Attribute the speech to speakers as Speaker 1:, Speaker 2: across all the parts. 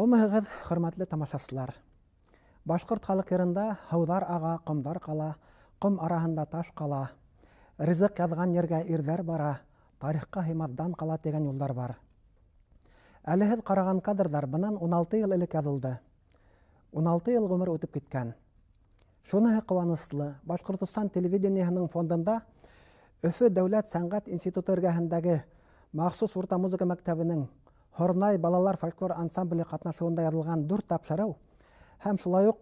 Speaker 1: Саумыгыз, хөрмәтле тамашачылар. Башкорт халык йырында һауҙар ага, ҡомдар ҡала, ҡом араһында таш ҡала, ризыҡ яҙған ергә ирҙәр бара, тарихҡа һыймаҫ ҡала тигән юлдар бар. Әле һеҙ ҡараған кадрҙар бынан 16 йыл элек яҙылды. 16 йыл ғүмер үтеп киткән. Шуныһы ҡыуаныслы, Башҡортостан телевидениеһының фондында Өфө дәүләт сәнғәт институты эргәһендәге махсус урта музыка мәктәбенең Хорнай балалар фольклор ансамбле ҡатнашыуында яҙылған 4 тапшырыу һәм шулай уҡ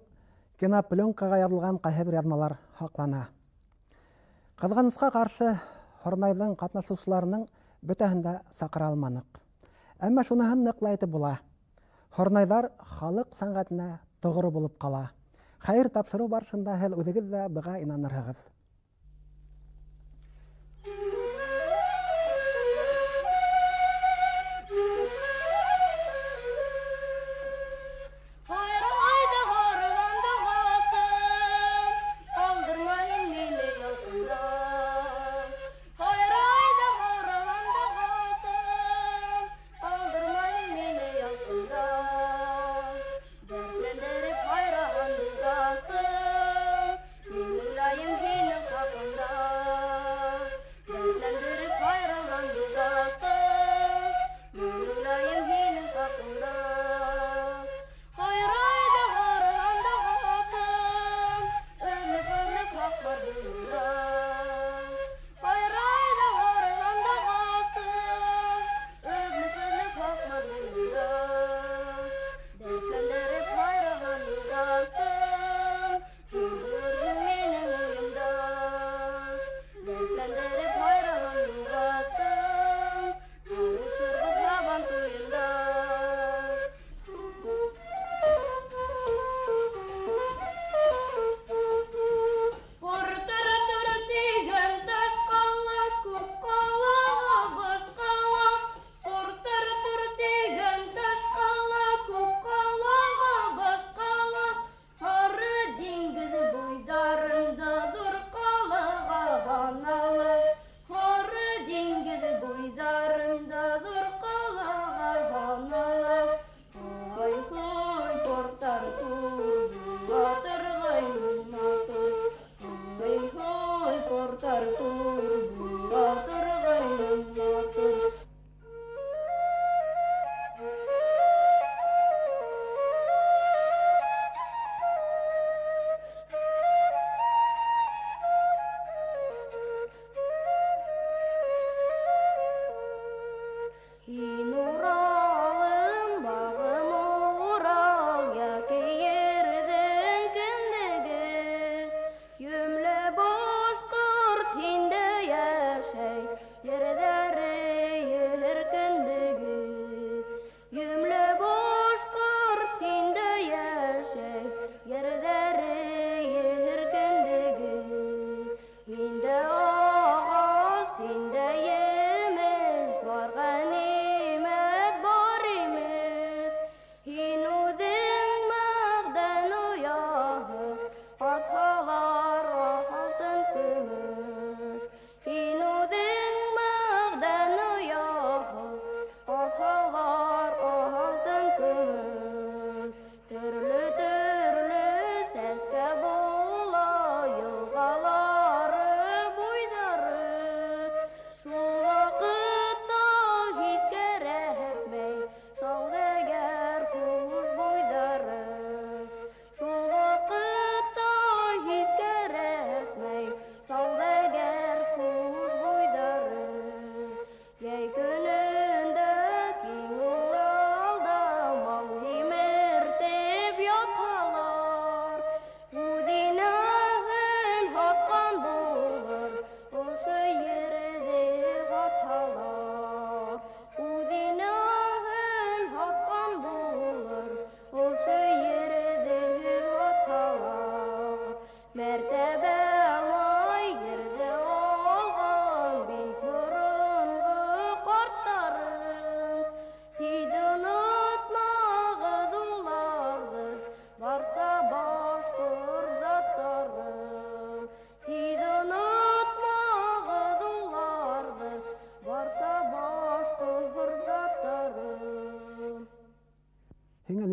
Speaker 1: кинопленкаға яҙылған ҡайһы бер яҙмалар һаҡлана. Ҡыҙғанысҡа ҡаршы, Хорнайҙың ҡатнашыусыларының бөтәһен дә саҡыра алманыҡ. Әммә шуныһын ныҡлы әйтеп була. Хорнайҙар халыҡ сәнғәтенә тоғро булып ҡала. Хәйер, тапшырыу барышында һеҙ үҙегеҙ ҙә быға инанырһығыҙ.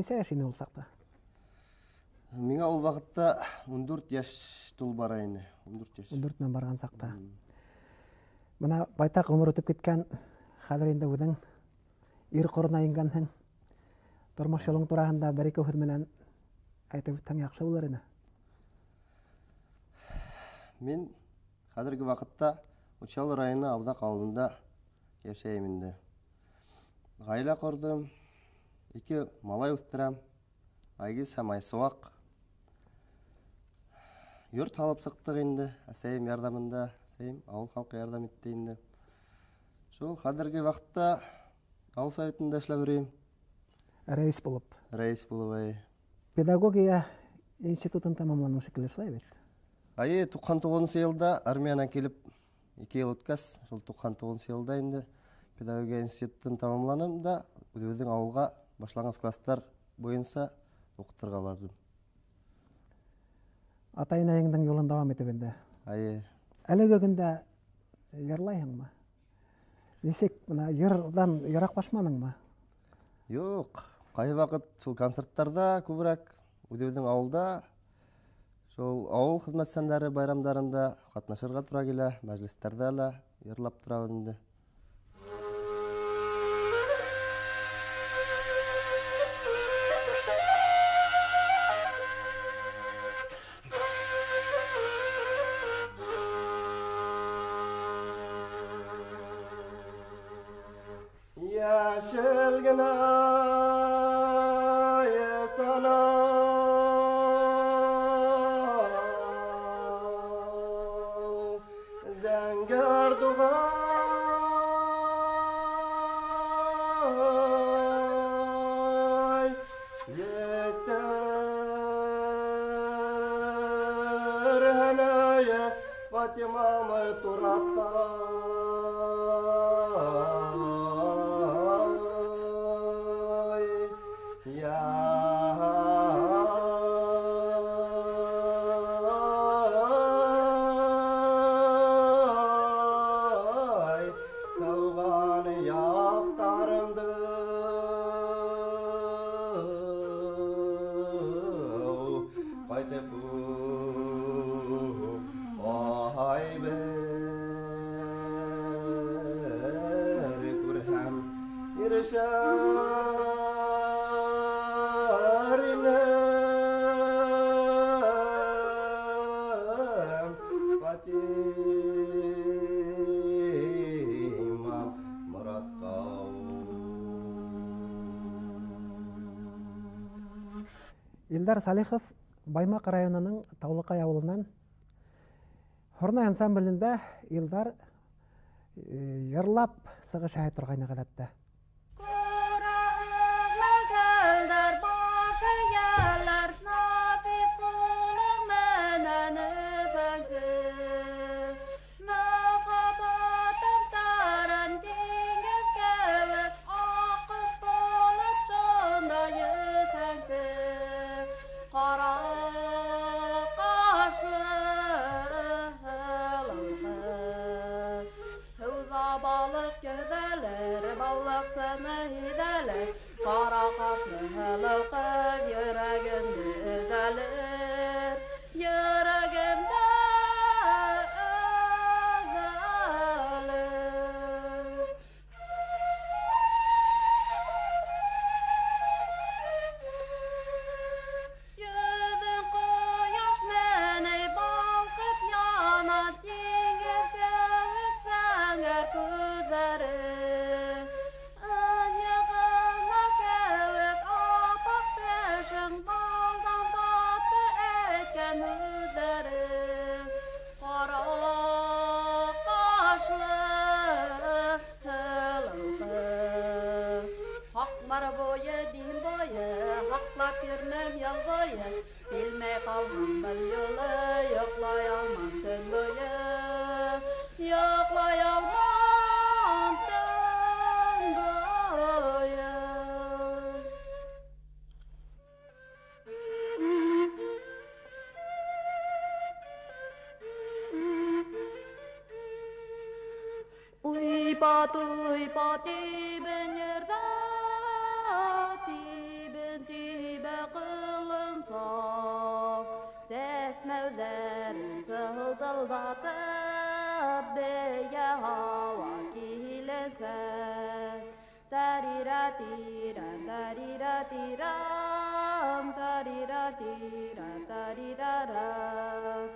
Speaker 1: Несе яшыны улсақта?
Speaker 2: Миңа ул вакытта 14 яш тул барайны. 14 яш.
Speaker 1: 14 барған сақта. Мына байтақ өмір өтіп кеткен хәзер инде үҙең ир ҡорона ингәнһең. Тормош юлың тураһында бер-ике һүҙ менән әйтеп үтһәң яҡшы булыр ине.
Speaker 2: Мин хәзерге вакытта Учалы районы Абзаҡ ауылында йәшәйем инде. Ғаилә ҡорҙом, 2 малай үҫтерәм, Айгиз һәм Айсыуаҡ. Йорт һалып сыҡтыҡ инде, әсәйем ярҙамында, әсәйем ауыл халҡы ярҙам итте инде. Шул хәҙерге ваҡытта ауыл советында эшләп йөрөйөм.
Speaker 1: Рәис булып.
Speaker 2: Рәис булып.
Speaker 1: Педагогия институтын тамамланың шикелле шулай бит?
Speaker 2: 99 йылда армиянан килеп 2 йыл үткәс, шул 99 йылда инде педагогия институтын тамамланым да үҙебеҙҙең ауылға башланғыс класстар буйынса уҡытырға бардым.
Speaker 1: Атай-инәйеңдең юлын дауам итеп инде. Әлеге көндә йырлайһыңмы? Нисек, мына йырҙан йыраҡлашманыңмы?
Speaker 2: Юҡ, ҡайһы ваҡыт шул концерттарҙа күберәк үҙебеҙҙең ауылда, шул ауыл хеҙмәтсәндәре байрамдарында ҡатнашырға тура килә, мәжлестәрҙә лә йырлап торабыҙ инде. Yaşıl gına yesana zengər duvar yekter hanaya Fatima'mı turatta
Speaker 1: Илдар Салихов Баймаҡ районының Таулыҡай ауылынан. Хорнай ансамблендә Илдар йырлап сығыш яһай торғайны ғәҙәттә.
Speaker 3: Тибе қылынсақ, сәсмәуләрін сылдылдатып, бейе хауа кейленсәк. Тарира-тирам, тарира-тирам, тарира-тирам, тарирарам.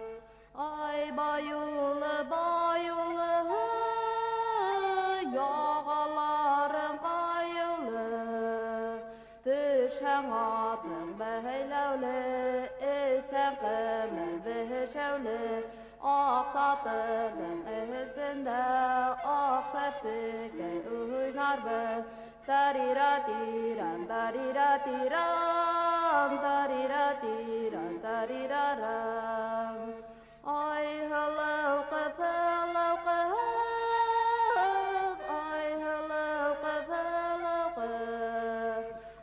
Speaker 3: Ай байулы, яғаларым қайулы, түшәң атың бәйләулі, әсән қымыл бәшәулі, ақ сатырдың әсінде, ақ сәпсікте ұйнар бір. Тарира-тирам, тарира-тирам, тарира-тирам, тарирарам. Ай хылау қыз, ай хылау қыз,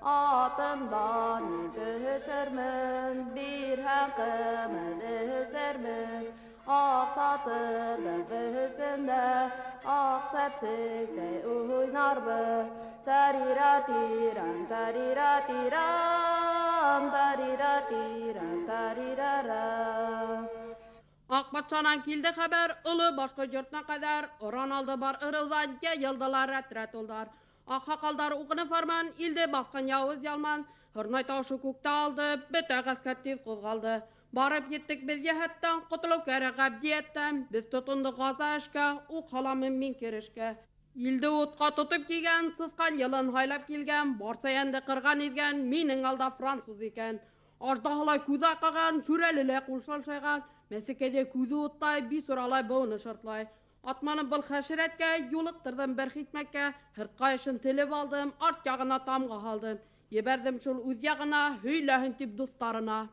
Speaker 3: атымдан düşермін, bir хәңқімін өсермін, ақ сатырдың бізінде, ақ сәпсікте ойнарбыз. Тарира-тирам, тарира-тирам, тарира-тирам, тарирарам. Ақ патшанан келді хабар, ұлы башқы жұртына қадар, ұран алды бар ұрылдан, елділар рәт-рәт олдар. Ақ хақалдар ұқыны фарман, елді басқан яуыз ялман, Хорнай таушы көкті алды, біті ғаскәт тез қозғалды. Барып еттік біз ехеттен, құтылу кәрі ғабдиеттен, біз тұтынды ғаза ішке, у қаламын мен керішке. Елді отқа тұтып кеген, сысқан елін хайлап келген, барса енді қырған езген, менің алда француз екен. Аждағылай көзі ақаған, жүрәлілі құлшал шайған, мәсекеде көзі оттай, бей сұралай бұғыны шыртлай. Атманы бұл қашыретке, юлықтырдым бір хитмәкке, хыртқа ішін тіліп алдым, арт яғына тамға қалдым. Ебердім шул өз яғына, хөйләхін тип достарына.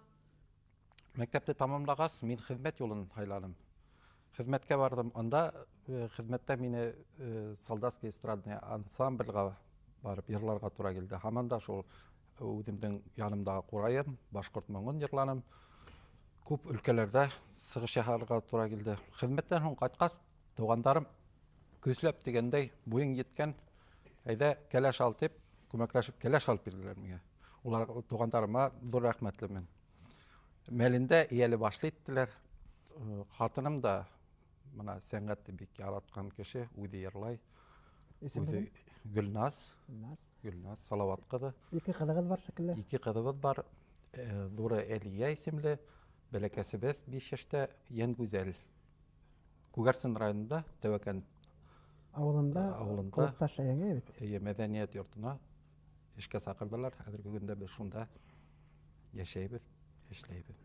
Speaker 4: Мектепті тамамлағас, мен хизмет жолын хайладым. Хизметке бардым. Анда хизметте мені солдатский эстрадный ансамбльға барып, ерларға тура келді. Хаманда шул өзімдің янымдағы қурайым, башқұрт мұңын ерланым. Көп өлкелерде сығы шәһарға тура келді. Хизметтен соң қайтқас, туғандарым көслеп дегендей бойың жеткен, әйді кәләш ал деп, көмәкләшіп кәләш алып берділер меге. Олар туғандарыма зор рәхмәтлімін. Мәлінде иелі башлы еттілер. Қатыным да мына сәңгәтті бек яратқан кеше өйді ерлай. Гүлназ Салават қыды.
Speaker 1: Екі қыдығыз бар шекілі?
Speaker 4: Екі қыдығыз бар. Лура Әлия есімлі. Бәләкәсі біз 5 яшта ең güzel. Күгәрсін районында тәуәкен
Speaker 1: ауылында құлыпташ әйеңе бет?
Speaker 4: Мәдәниет йортына ішке сақырдылар. Әдіргі күнде біз шунда яшайбыз, эшләйбез.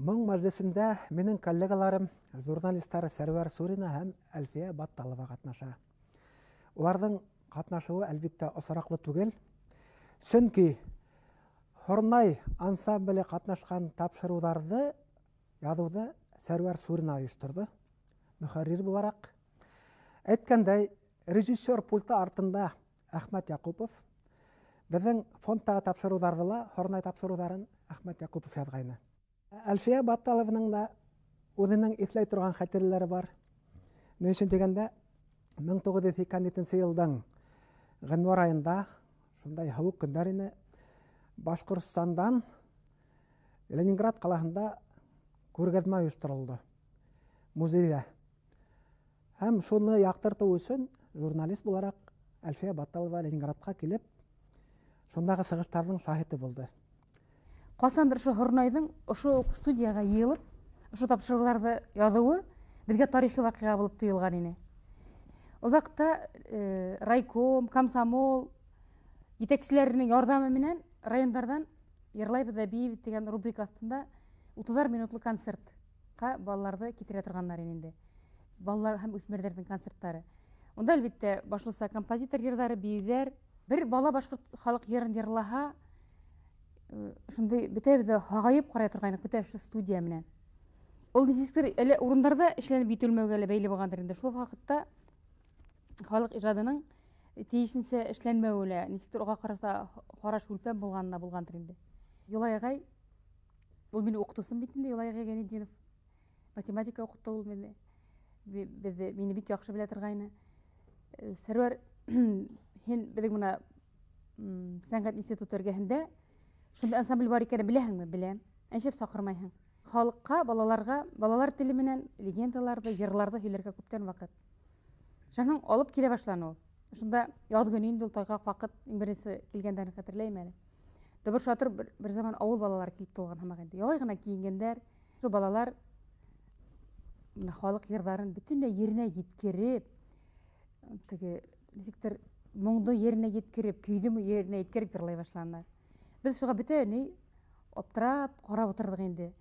Speaker 1: Мұң мәжлісінде менің коллегаларым, журналистары Сәрвар Сурина һәм Әлфия Батталова қатнаша. Олардың қатнашуы әлбетте осырақлы түгел. Чөнки Хорнай ансамблі қатнашқан тапшыруларды язуды Сәрвар Сурина ойыштырды. Мөхәррир буларак. Әйткәндәй, режиссер пульты артында Әхмәт Яқупов, біздің фондтағы тапшыруларды, Хорнай тапшыруларын Ахмет Якупов язгайны. Әлфия Батталованың да үзенең исләй торган хәтерләре бар. Ни өчен дигәндә 1982 елның гыйнвар айында шундай һавык көннәрендә Башкортстандан Ленинград каласында күргәзмә оештырылды. Музейда. Һәм шуны яктырту өчен журналист буларак Әлфия Батталова Ленинградка килеп, шундагы сыгыштарның шаһиты булды.
Speaker 5: Касандыр шу Хорнайдың ошо студияга йыелып, ошо тапшыруларды язуы безгә тарихи вакыйга булып тоелган иде. Озакта райком, комсомол итәкчеләренең ярдәме менән районнардан Йырлайбыз да бейбез дигән рубрика астында 30 минутлык концертка балаларды китерә торганнар инде. Балалар һәм үсмерләрнең концертлары. Онда әлбәттә башлыса композитор йырлары, биюләр, бер бала башкорт халык йырын йырлаһа, шундый бөтәбез дә һагайып карый торган бөтә шу студия менән. Ул дисектор әле урыннарда эшләнеп битүлмәүгә лә бәйле булгандыр инде. Шул вакытта халык иҗадының тиешенчә эшләнмәүе, нисектер уга караса караш үлпән булгандыр инде. Юлай агай, ул мине укытусым бит инде, Юлай агай Генединов. Математика укытты ул мине. Мине бик яхшы белә торгайны. Сәрвәр, һин безнең моны сәнгать институты эргәһендә шундай ансамбль бар икәнен беләһеңме? Беләм. Әншәп сакырмайһың. Халыкка, балаларга, балалар теле менән легендаларды, йырларды һөйләргә күптән вакыт. Шуның алып килә башланы ул. Шунда язгын инде ул тайгак вакыт, иң беренче килгәндән хәтерләйм әле. Дәбер шатыр бер заман авыл балалары килеп тулган һәм инде. Яй гына киенгәннәр, шу балалар халык йырларын бөтенләй yerine җиткереп, теге нисектер моңды yerine җиткереп, көйдө yerine җиткереп йырлай башлаганнар. Без шуга бөтенләй аптырап карап утырдык инде.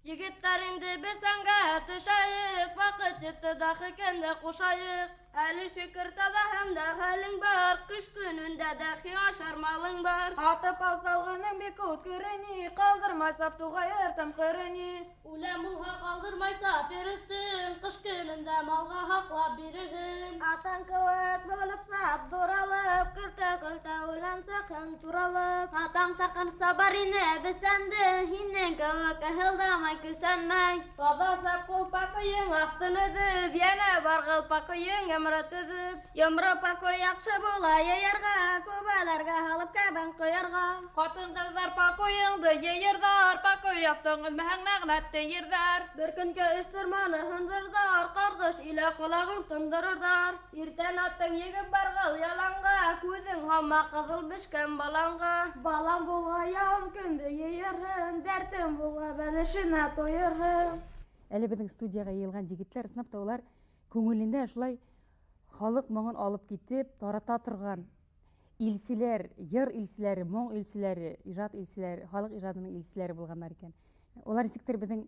Speaker 6: Егеттер инде без сәнгә төшәек, вакыт җитте дәхикәндә кушаек. Әле шөкер таза һәм дә хәлең бар, кыш көнендә дә хиашармалың бар.
Speaker 3: Атып алсалгының бик үткерени, калдырмайса тугайыр тәмкерени.
Speaker 6: Үләм булга калдырмайса перестен, кыш көнендә малга хаклап бирерһең.
Speaker 3: Атан кевек булып сап дуралып, көлтә үлән сакын туралып.
Speaker 6: Атаң сакынса бар ине бесәнде, һиннән кевек әһелдәмай күсәнмәй.
Speaker 3: Таза сап кулпакыйың актылыды, яна баргыл пакыйың Йомры пакой яхшы була яярга, күбәләргә халып кәбән коярга.
Speaker 6: Хатын кызлар пакойыңды йыйырдар, пакой яптың үлмәһәң мәгънәтте йырдар.
Speaker 3: Бер көнгә өстөрманы хындырдар, каргыш илә колагың тондырырдар.
Speaker 6: Иртән аттың егеп баргыл яланга, күзең һамма кызыл бешкән баланга.
Speaker 3: Балам була яум көнде йыйырһың, дәртем була бәлешенә тоерһың.
Speaker 5: Әле безнең студияга йыелган егетләр, снапта улар күңелендә шулай халык моңын алып китеп, тарата торган илчеләр, йыр илчеләре, моң илчеләре, иҗат илчеләре, халык иҗатының илчеләре булганнар икән. Олар ничектер безнең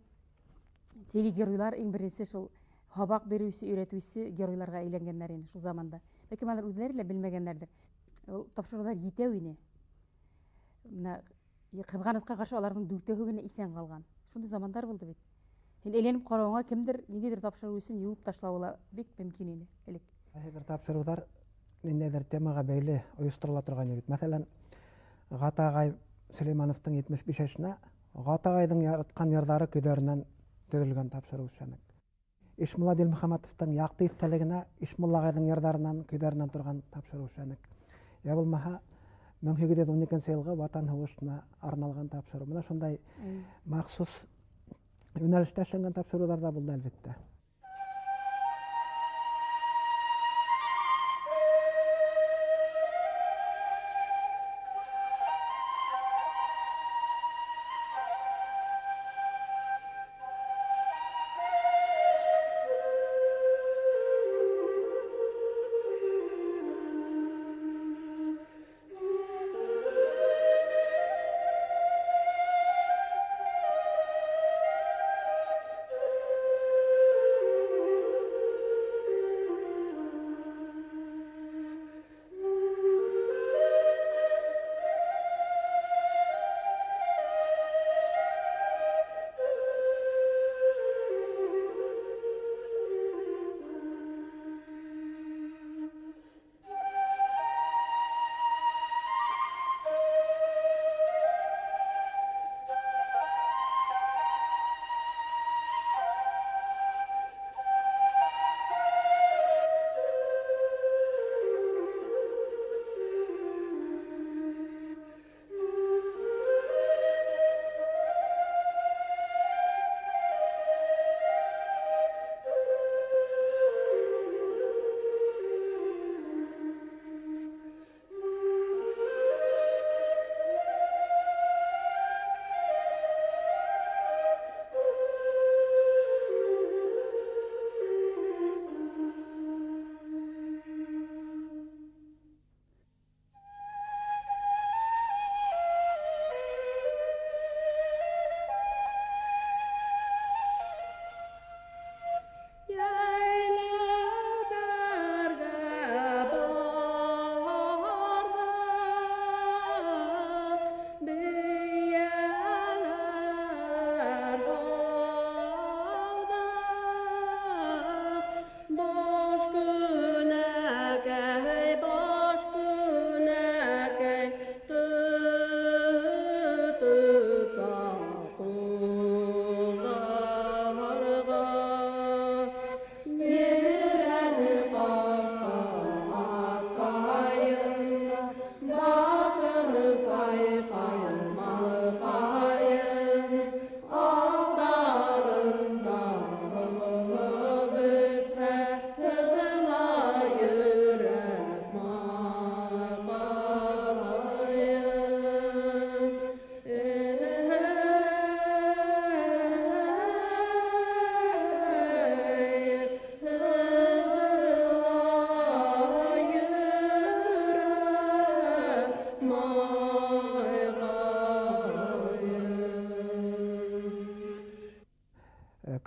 Speaker 5: телегеройлар иң беренче шул хабак берүче, өйрәтүче геройларга әйләнгәннәр инде шул заманда. Ләкин алар үзләре лә белмәгәннәрдер. Ул тапшырулар җитәү ине. Менә кызганычка каршы аларның дүртәүе генә исән калган. Шундый замандар булды бит. Әйләнеп карауга кемдер ниндидер тапшыру өчен юып ташлауы бик мөмкин иде элек.
Speaker 1: Бер тапшырулар ниндәйдер темага бәйле оештырыла торган бит. Мәсәлән, Гатагай Сөлеймановтың 75 яшына Гатагайдың яраткан йырдары көйләреннән төгелгән тапшыру эшләнек. Ишмулла Дилмөхәммәтовтың якты истәлегенә Ишмуллагайдың йырдарыннан көйләреннән торган тапшыру эшләнек. Я булмаһа 1812 елгы Ватан һугышына арналган тапшыру. Менә шундай махсус юнәлештә эшләнгән тапшырулар да булды әлбәттә.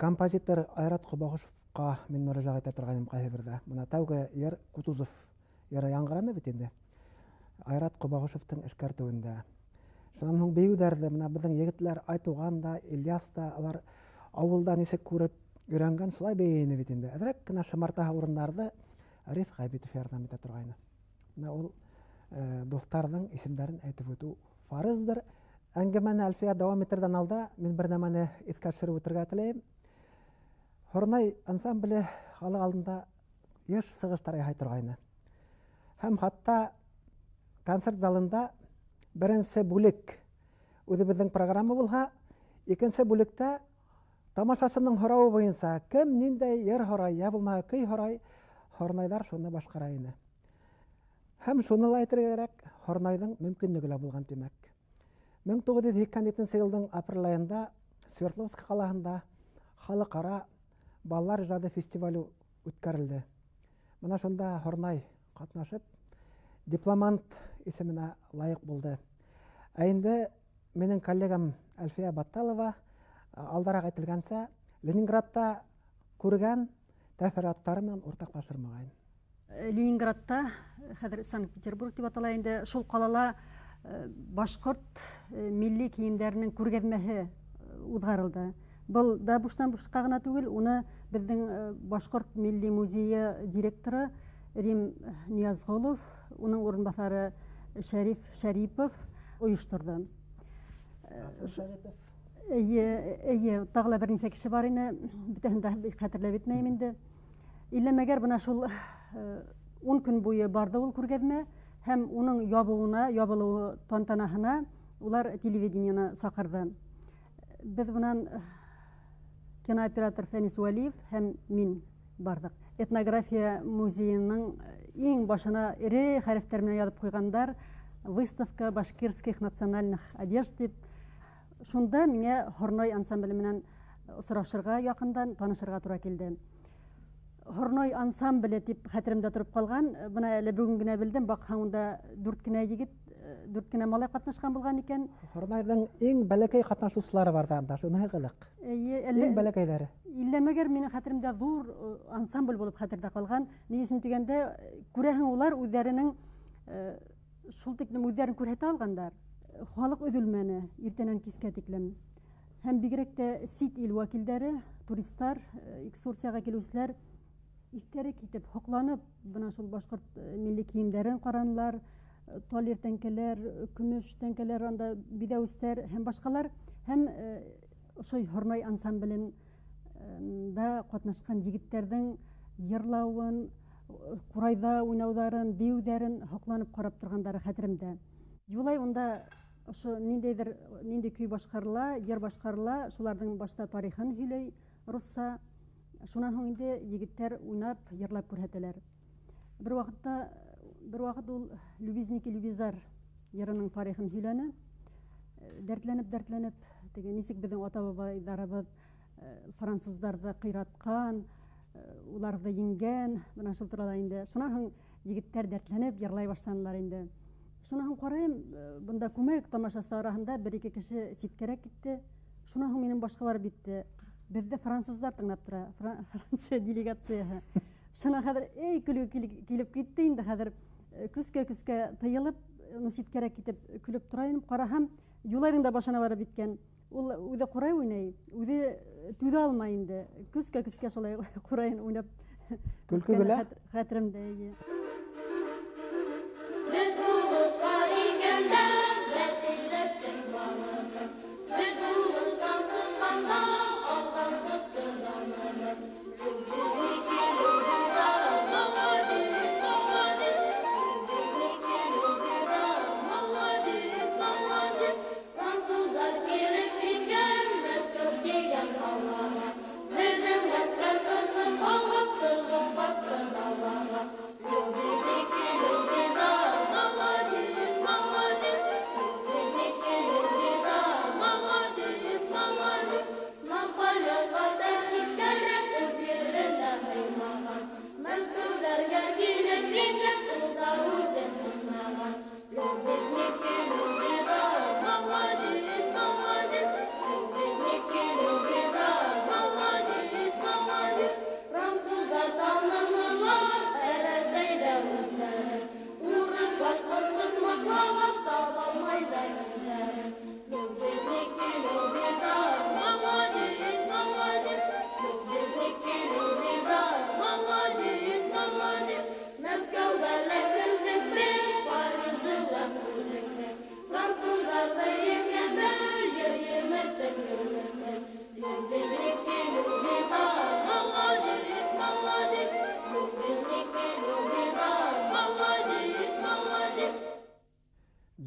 Speaker 1: Композитор Айрат Кубагышевка мен мөрәҗәгать итә торганым кайбердә. Моны тәүге яр Кутузов яра яңгыраны бит инде. Айрат Кубагышевтың эшкәртүендә. Шуннан һуң беюдәрдә менә безнең егетләр Айтуган да, Ильяс та алар авылда ничек күреп өйрәнгән шулай бейне бит инде. Әзрәк кенә шымартаһы урыннарда Ариф Габитов ярдәм итә торгайны. Менә ул дусларның исемнәрен әйтеп үтү фарыздыр. Әңгәмәне Әлфия дәвам итәрдән алда мин бер нәмәне искә төшереп үтәргә теләйм. Хорнай ансамбле халык алдында яшь сыгыштар яһай торгайны. Һәм хатта концерт залында беренче бүлек үзебезнең программа булһа, икенче бүлектә тамашасының һорауы буенча кем ниндәй йыр һорай, я булмаса көй һорай, Хорнайлар шуны башкара иде. Һәм шуны ла әйтергә кирәк, Хорнайның мөмкинлеге лә булган димәк. 1982 елның апрель аенда Свердловск калаһында халыкара балалар ижады фестивале үткәрелде. Менә шунда Хорнай катнашып, дипломант исеменә лайык булды. Ә инде минең коллегам Әлфия Батталова алдарак әйтелгәнчә Ленинградта күргән тәфсираттары белән уртаклашырмаган.
Speaker 7: Ленинградта, хәзер Санкт-Петербург дип атала инде, шул калала башкорт милли киемнәренең күргәзмәһе узгарылды. Был да буштан бушка гына түгел, уны безнең башкорт милли музее директоры Рим Ниязғолов, оның орынбасары Шәриф Шәрипов ойыштырды. Әйе, тағыла бір несе кіші бар ені, бүтәһендә хәтерләп етмәйім инде. Илләмәгәр бына шул 10 көн буе барды ул күргәҙмә, һәм уның ябылыу тантанаһына улар телевидениены саҡырҙы. Беҙ бынан кинооператор Фәнис Вәлиев һәм мин бардык. Этнография музейының иң башына ире хәрефтәр менән яҙып ҡуйғандар: выставка башкирских национальных одежд дип. Шунда миңә Хорнай ансамбле менән осрашырға яҡындан танышырға тура килде. Хорнай ансамбле дип хәтеремдә тороп ҡалған. Бына әле бүген генә белдем, баҡһаң унда 4 кенә егет, 4 кенә малай ҡатнашҡан булған икән.
Speaker 1: Хорнайҙың иң бәләкәй ҡатнашыусылары бар анда, шуныһы ҡыҙыҡ. Иң бәләкәйҙәре.
Speaker 7: Илләмәгәр минең хәтеремдә ҙур ансамбль булып хәтердә ҡалған. Ни өсөн тигәндә, күрәһең, улар үҙҙәренең шул тиклем үҙҙәрен күрһәтә алғандар. Халыҡ өҙөлмәне иртәнән кискә тиклем. Һәм бигерәк тә сит ил вәкилдәре, туристар, экскурсияға килеүселәр иҫтәре китеп, һоҡланып, бына шул башҡорт милли кейемдәрен ҡаранылар, талир тәңкәләр, көмөш тәңкәләр, анда биҙәүестәр һәм башҡалар. Һәм ошой Хорнай ансамблендә ҡатнашҡан егеттәрҙең йырлауын, ҡурайҙа уйнауҙарын, биеүҙәрен һоҡланып ҡарап торғандары хәтеремдә. Юлай унда ошо ниндәй көй башҡарыла, йыр башҡарыла, шуларҙың башта тарихын һөйләй русса. Шунан һуң инде егеттәр уйнап, йырлап күрһәтәләр. Бер ваҡыт ул «Любезники, любезар» йырының тарихын һөйләне. Дәртләнеп, нисек беҙҙең ата-бабайҙарыбыҙ француздарҙы ҡыйратҡан, уларҙы еңгән, бына шул турала инде. Шунан һуң егеттәр дәртләнеп йырлай башланылар инде. Шунан һуң ҡарайым, бында күмәк тамашасы араһында 1-2 кеше ситкәрәк китте. Шунан һуң минең башҡа барып етте. Беҙҙе француздар тыңлап тора, Франция делегацияһы. Шунан хәҙер көлөп килеп китте инде, хәҙер көскә тыйылып, ситкәрәк китеп көлөп тора инем. Ҡараһам, Юлайҙың да башына барып еткән. Ул үҙе ҡурай уйнай, үҙе түҙә алмай инде. Көскә шулай ҡурайын уйнап.
Speaker 1: Көлкө гөлә?
Speaker 7: Хәтеремдә.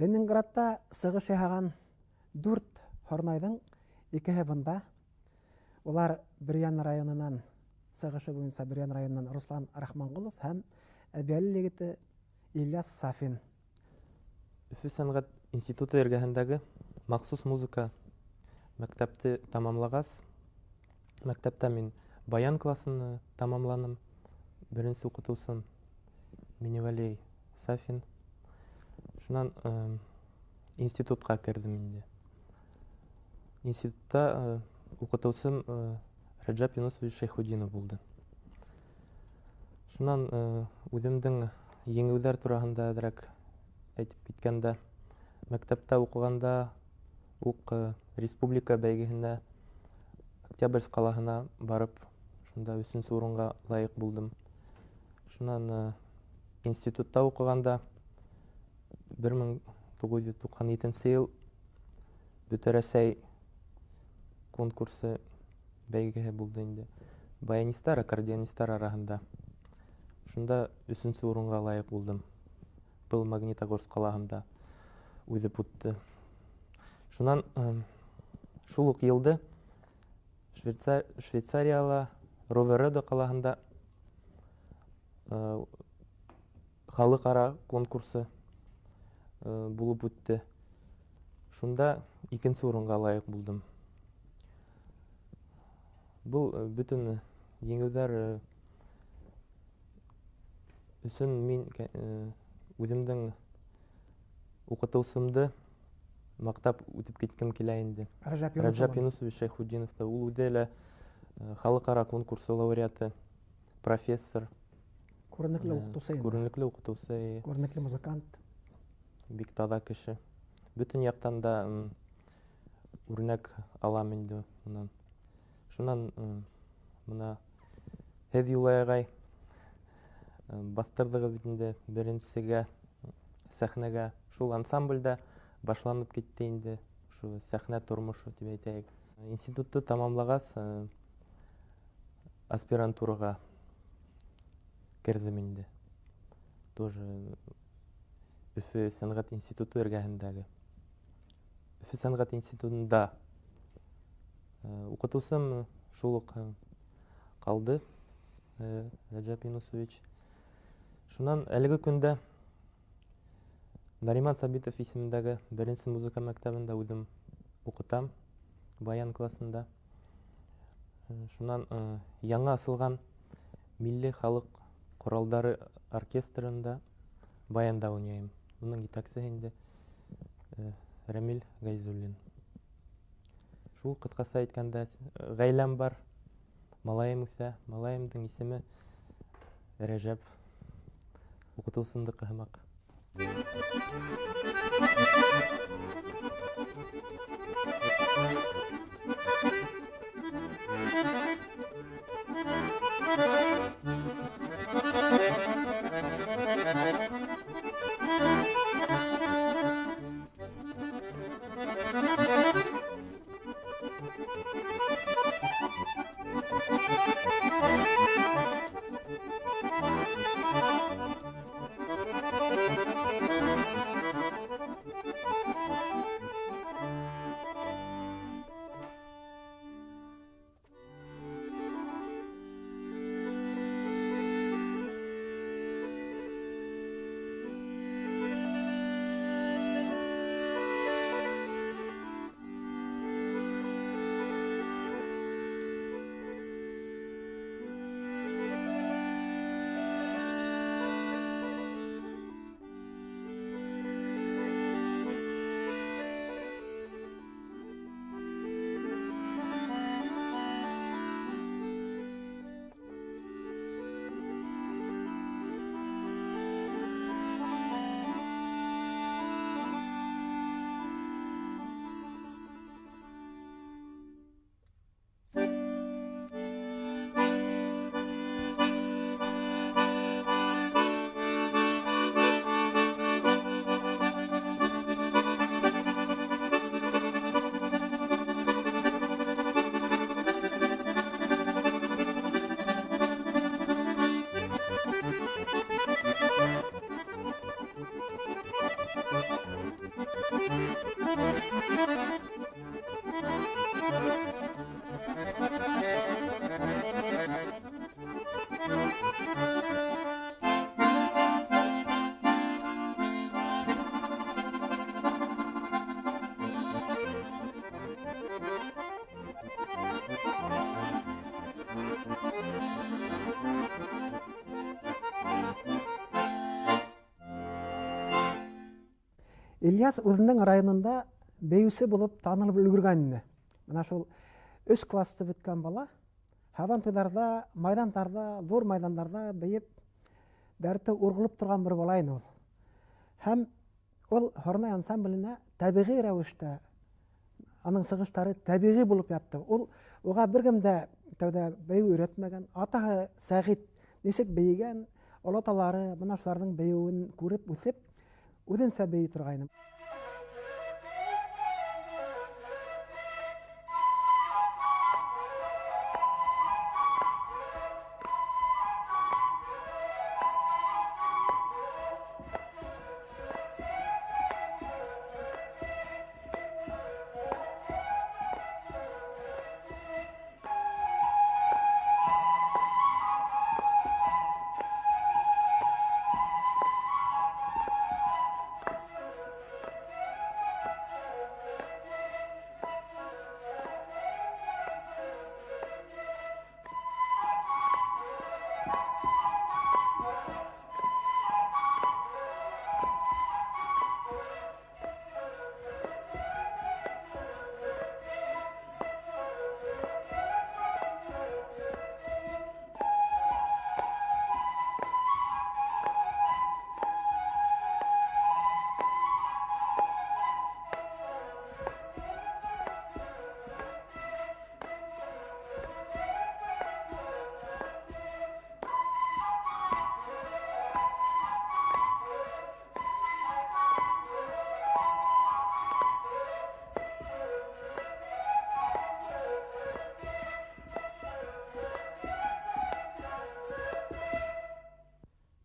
Speaker 1: Ленинградта сығыш яһаған 4 Хорнайҙың 2-һе бында. Улар Бөрйән районынан, сығышы буйынса Бөрйән районынан Руслан Рахманғолов һәм Әбйәлил егете Ильяс Сафин.
Speaker 8: Өфө сәнғәт институты эргәһендәге махсус музыка мәктәпте тамамлағас, мәктәптә мин баян классын тамамланым. Беренсе уҡытыусым Миневәлей Сафин. Шунан институтҡа кердем инде. Институтта уҡытыусым Раджаб Юнусович Шәйхутдинов булды. Шунан үҙемдең еңеүҙәр тураһында әҙерәк әйтеп киткәндә, мәктәптә уҡығанда уҡ республика бәйгеһенә Октябрьск ҡалаһына барып, шунда 3-нче урынға лайыҡ булдым. Шунан институтта оқығанда 1997 ел Бүтерәсәй конкурсы бәйгеһе булды инде. Баянистар, аккордеонисттар араһында. Шунда 3-нче урынга лайык булдым. Был Магнитогорск қалаһында үҙеп үтте. Шунан шул ук йылды Швейцарияла Ровередо қалаһында халыкара конкурсы булып үтте. Шунда 2-нче урынга лайык булдым. Бұл бүтін еңеүҙәр өсөн мин үҙемдең уҡытыусымды мактап үтеп киткем килә инде. Раджап Юнусович Шайхутдинов та ул үҙе лә халыкара конкурсы лауреаты, профессор,
Speaker 1: Күренекле уҡытыусы. Күренекле музыкант.
Speaker 8: Бик таҙа кеше. Бүтән яҡтан да үрнәк алам инде унан. Шунан мына һеҙ Юлай ағай баҫтырҙығыҙ инде беренсегә сәхнәгә. Шул ансамбльдә башланып китте инде шу сәхнә тормошо тип әйтәйек. Институтты тамамлағас аспирантураға кердем инде. Тоже Өфө сәнғәт институты эргәһендәге. Өфө сәнғәт институтында уҡытыусым шул уҡ ҡалды, Раджап Юнусович. Шунан әлеге көндә Нариман Сабитов исемендәге 1-нче музыка мәктәбендә үҙем уҡытам, баян классында. Шунан яңы асылған Милли халыҡ ҡоралдары оркестрында баянда уйнайым. Уның етәксеһе инде Рәмил Гайзуллин. Шул ҡыҫҡаса әйткәндә ғаиләм бар, малайым үҫә. Малайымдың исеме Рәжәп, уҡытыусымдыҡы һымаҡ.
Speaker 1: Ильяс үҙенең районында бейеүсе булып танылып өлгөргән инде. Менә шул 3 классы бөткән бала һабан туйҙарҙа, майҙандарҙа, ҙур майҙандарҙа бейеп, дәрте урғылып торған бер бала ине ул. Һәм ул Хорнай ансамбленә тәбиғи рәүештә, аның сығыштары тәбиғи булып ятты. Ул уға бер кем дә тәүҙә бейеү өйрәтмәгән. Атаһы Сәғит нисек бейегән, олоталары, мына шулардын бейүүн көрүп үсеп, өзүнсө бейи тургайным.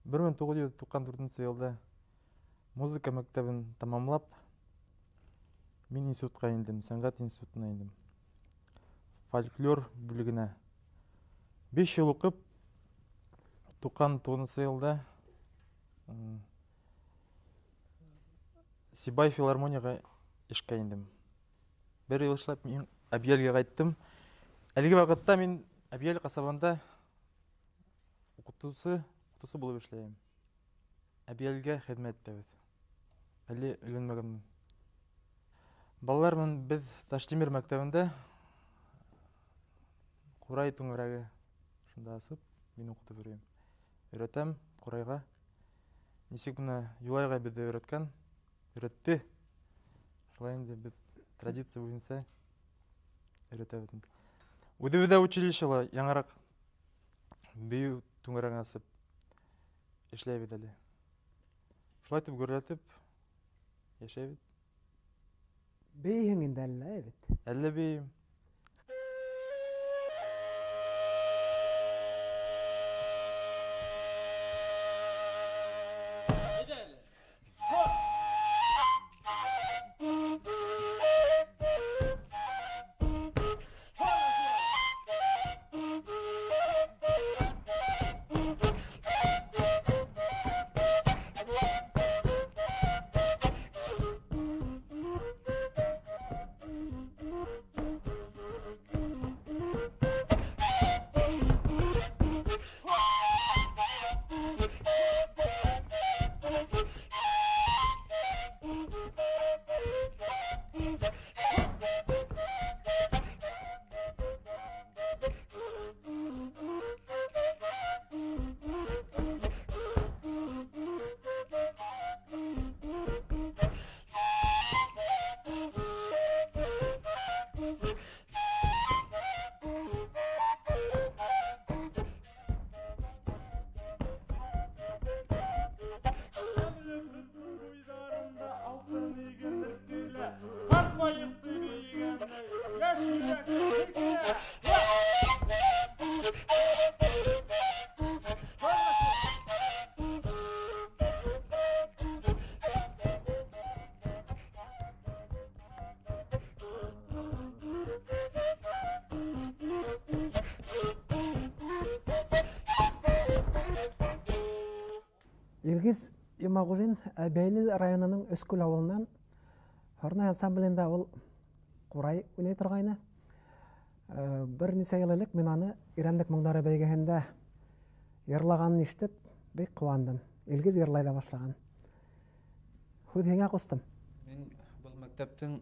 Speaker 8: Бір мың 1994 жылда музыка мектебін тамамлап, мен институтқа ендім, сәнгат институтына ендім. Фольклор бүлігіне 5 жыл оқып, 99 жылда Сибай филармонияға ішқа ендім. Бір ел ішлап, мен Әбиелге қайттым. Әлгі вақытта мен Әбиел қасабанда оқытушы болып эшлейм. Әбиелге хезмәт итәбез. Әле өйләнмәгәнмен. Балалармен без Таштимир мәктәбендә Курай түңәрәге шунда асып, мин укытып йөрим. Өйрәтәм Курайга. Ничек менә Юлайга бездә өйрәтте. Шулай инде без традиция буенча өйрәтәбез. Үдебездә училищеда яңарак бию түңәрәге асып эшләйбез әле. Шулай итеп гөрләтеп яшәйбез.
Speaker 1: Бейһең инде әллә бит.
Speaker 8: Әллә бейем.
Speaker 1: Илгиз Имагулин Әбәйле районының Өскүл авылынан Хорнай ансамблендә ул Курай уйный торгайны. Бер ничә ел элек мин аны Ирәндек моңнары бәйгеһендә йырлаганын ишетеп, бик куандым. Илгиз йырлай да башлаган. Худ һиңа кустым.
Speaker 9: Мин бу мәктәптең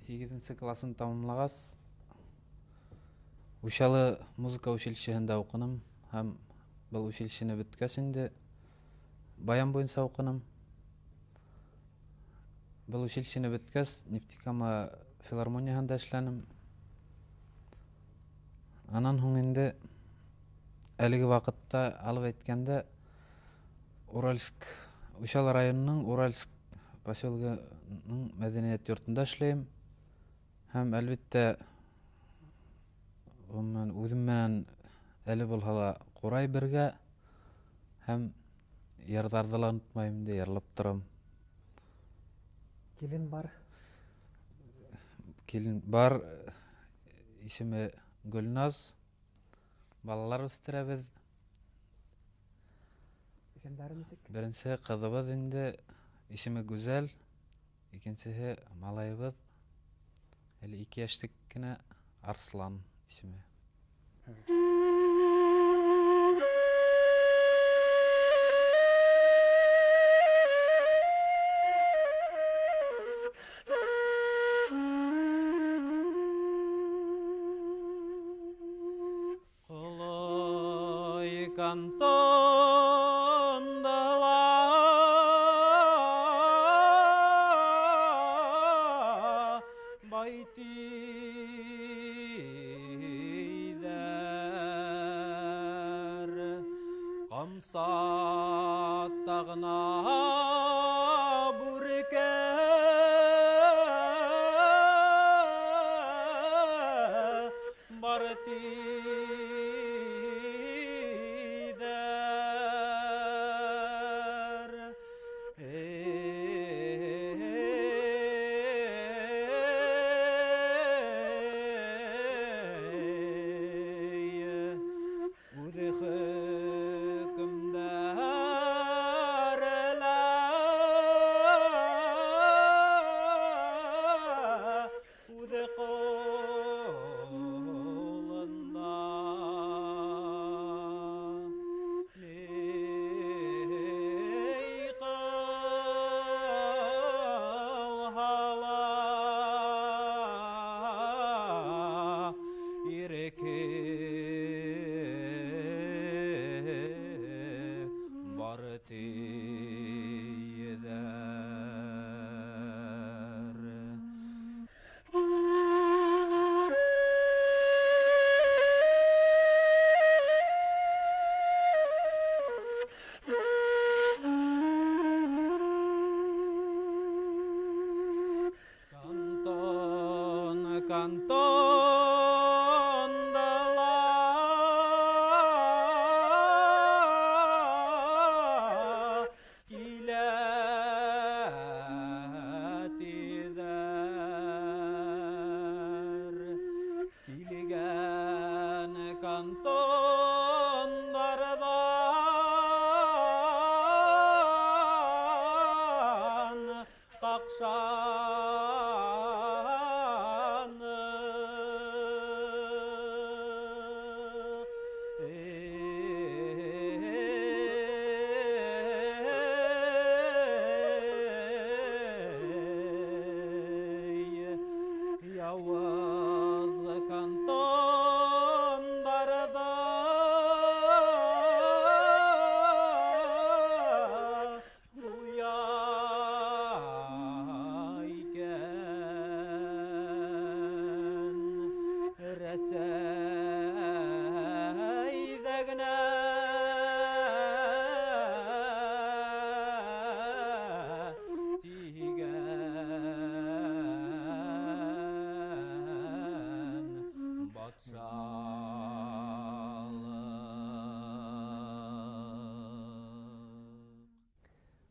Speaker 9: 8нче классын тәмамлагас, Ушалы музыка училищесында укыным һәм бу училищене беткәч инде баян буенча укыным. Бу училищене беткәч Нефтекама филармониясында эшләнем. Анан һуң инде әлеге вакытта алып әйткәндә Уральск, Ушал районының Уральск поселогының мәдениет йортында эшләйм. Һәм әлбәттә үзем менән әле булһа курай бергә һәм ярдарды ла онытмайм ди, ярлап торам.
Speaker 1: Килен бар.
Speaker 9: Килен бар, исеме Гөлназ. Балалар үстерәбез.
Speaker 1: Исемдәре нисек?
Speaker 9: Беренче кызыбыз инде исеме Гүзәл, икенчесе малайыбыз. Әле 2 яшьлек кенә Арслан исеме.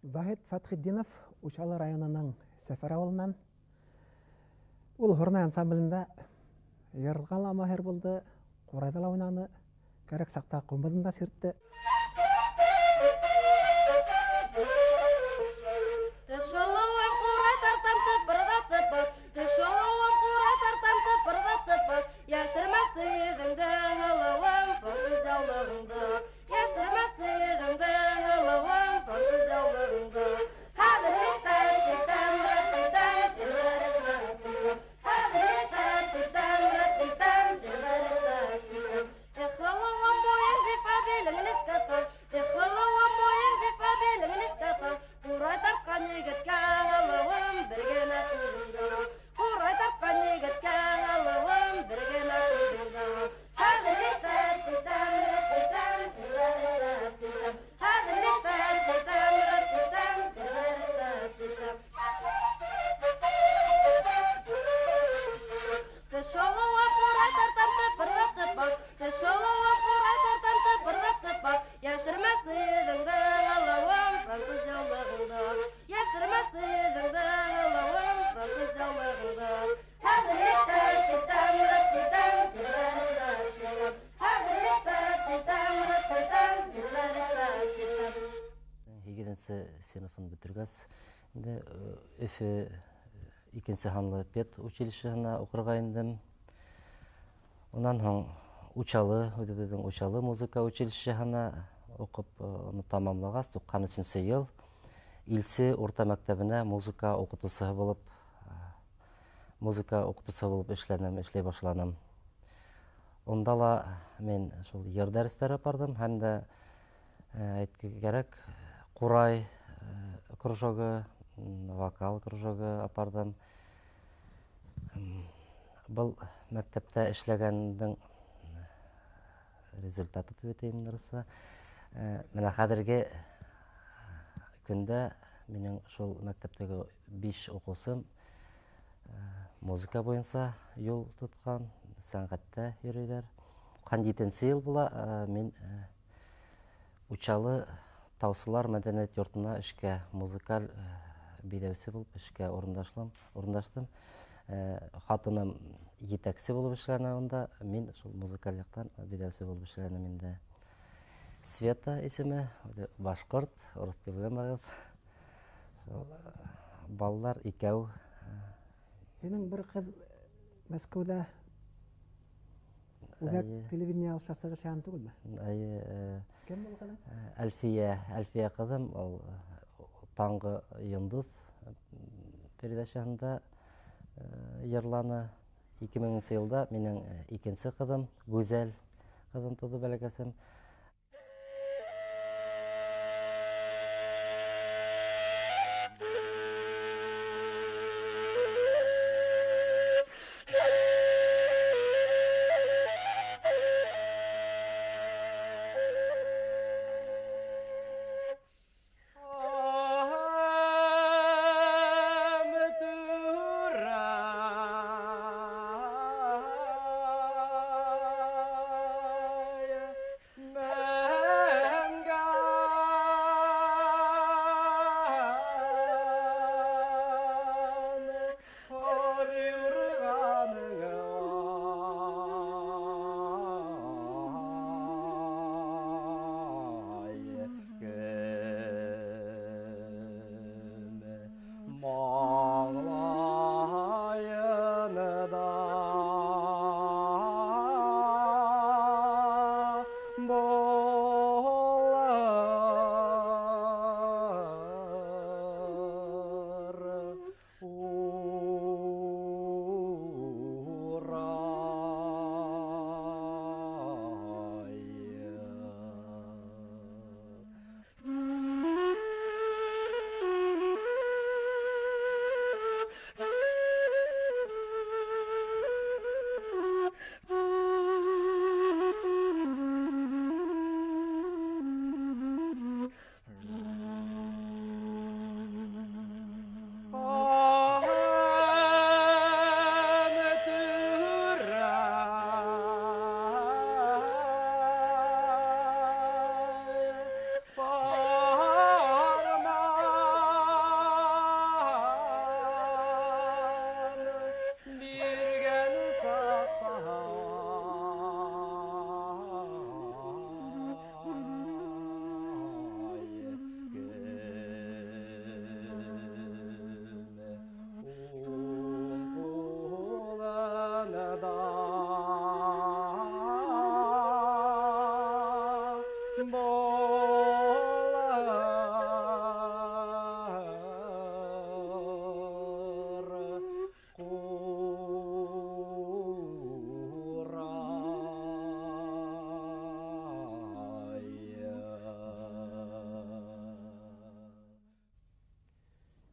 Speaker 1: Захид Фатхиддинов Ушал районының Сәфәр авылынан. Ул Хорнай ансамблінде ярғала маһир булды, курайдала уйнаны, кәрәк сакта комбызында сиртте.
Speaker 6: Let's go. yüzüңді алауым француз жалмағыңды яшырмасы yüzüңді алауым француз жалмағыңды Хәзірлікті сетам рәттетам Хәзірлікті сетам рәттетам
Speaker 10: Егеденсе сыйныфын бүтүргәс, инде Өфө икенче ханлы пед училищеһына укырга индем. Онан соң Учалы, үҙебеҙҙең Учалы музыка училищеһына уҡып, уны тамамлағас, 93 йыл Илсе урта мәктәбенә музыка уҡытыусыһы булып эшләй башланым. Онда ла мин шул йыр дәрестәре бардым, һәм дә әйткегә кәрәк, ҡурай кружогы, вокал кружогы апардым. Был мәктәптә эшләгәндең результаты дип әйтәйем дөресә. Менә хәзерге көндә минең шул мәктәптәге 5 укучым музыка буенча юл тоткан, сәнгатьтә йөриләр. 17 йыл була, мин Учалы Таусылар мәдәниәт йортына эшкә музыкаль бидәүсе булып эшкә урындаштым. Хатыным етәксе булып эшләнә онда, мин шул музыкаль яктан бидәүсе булып эшләнәм инде. Света исеме, башҡорт, урыс телле мәгълүм. Балалар икәү.
Speaker 1: Һинең бер кыз Мәскәүдә үзәк телевидение алышасы шәһән түгелме? Кем булган?
Speaker 10: Әлфия кызым, ул Таңгы йондоз передачаһында йырланы. 2000 елда минең икенче кызым, Гүзәл кызым туды бәләкәсем.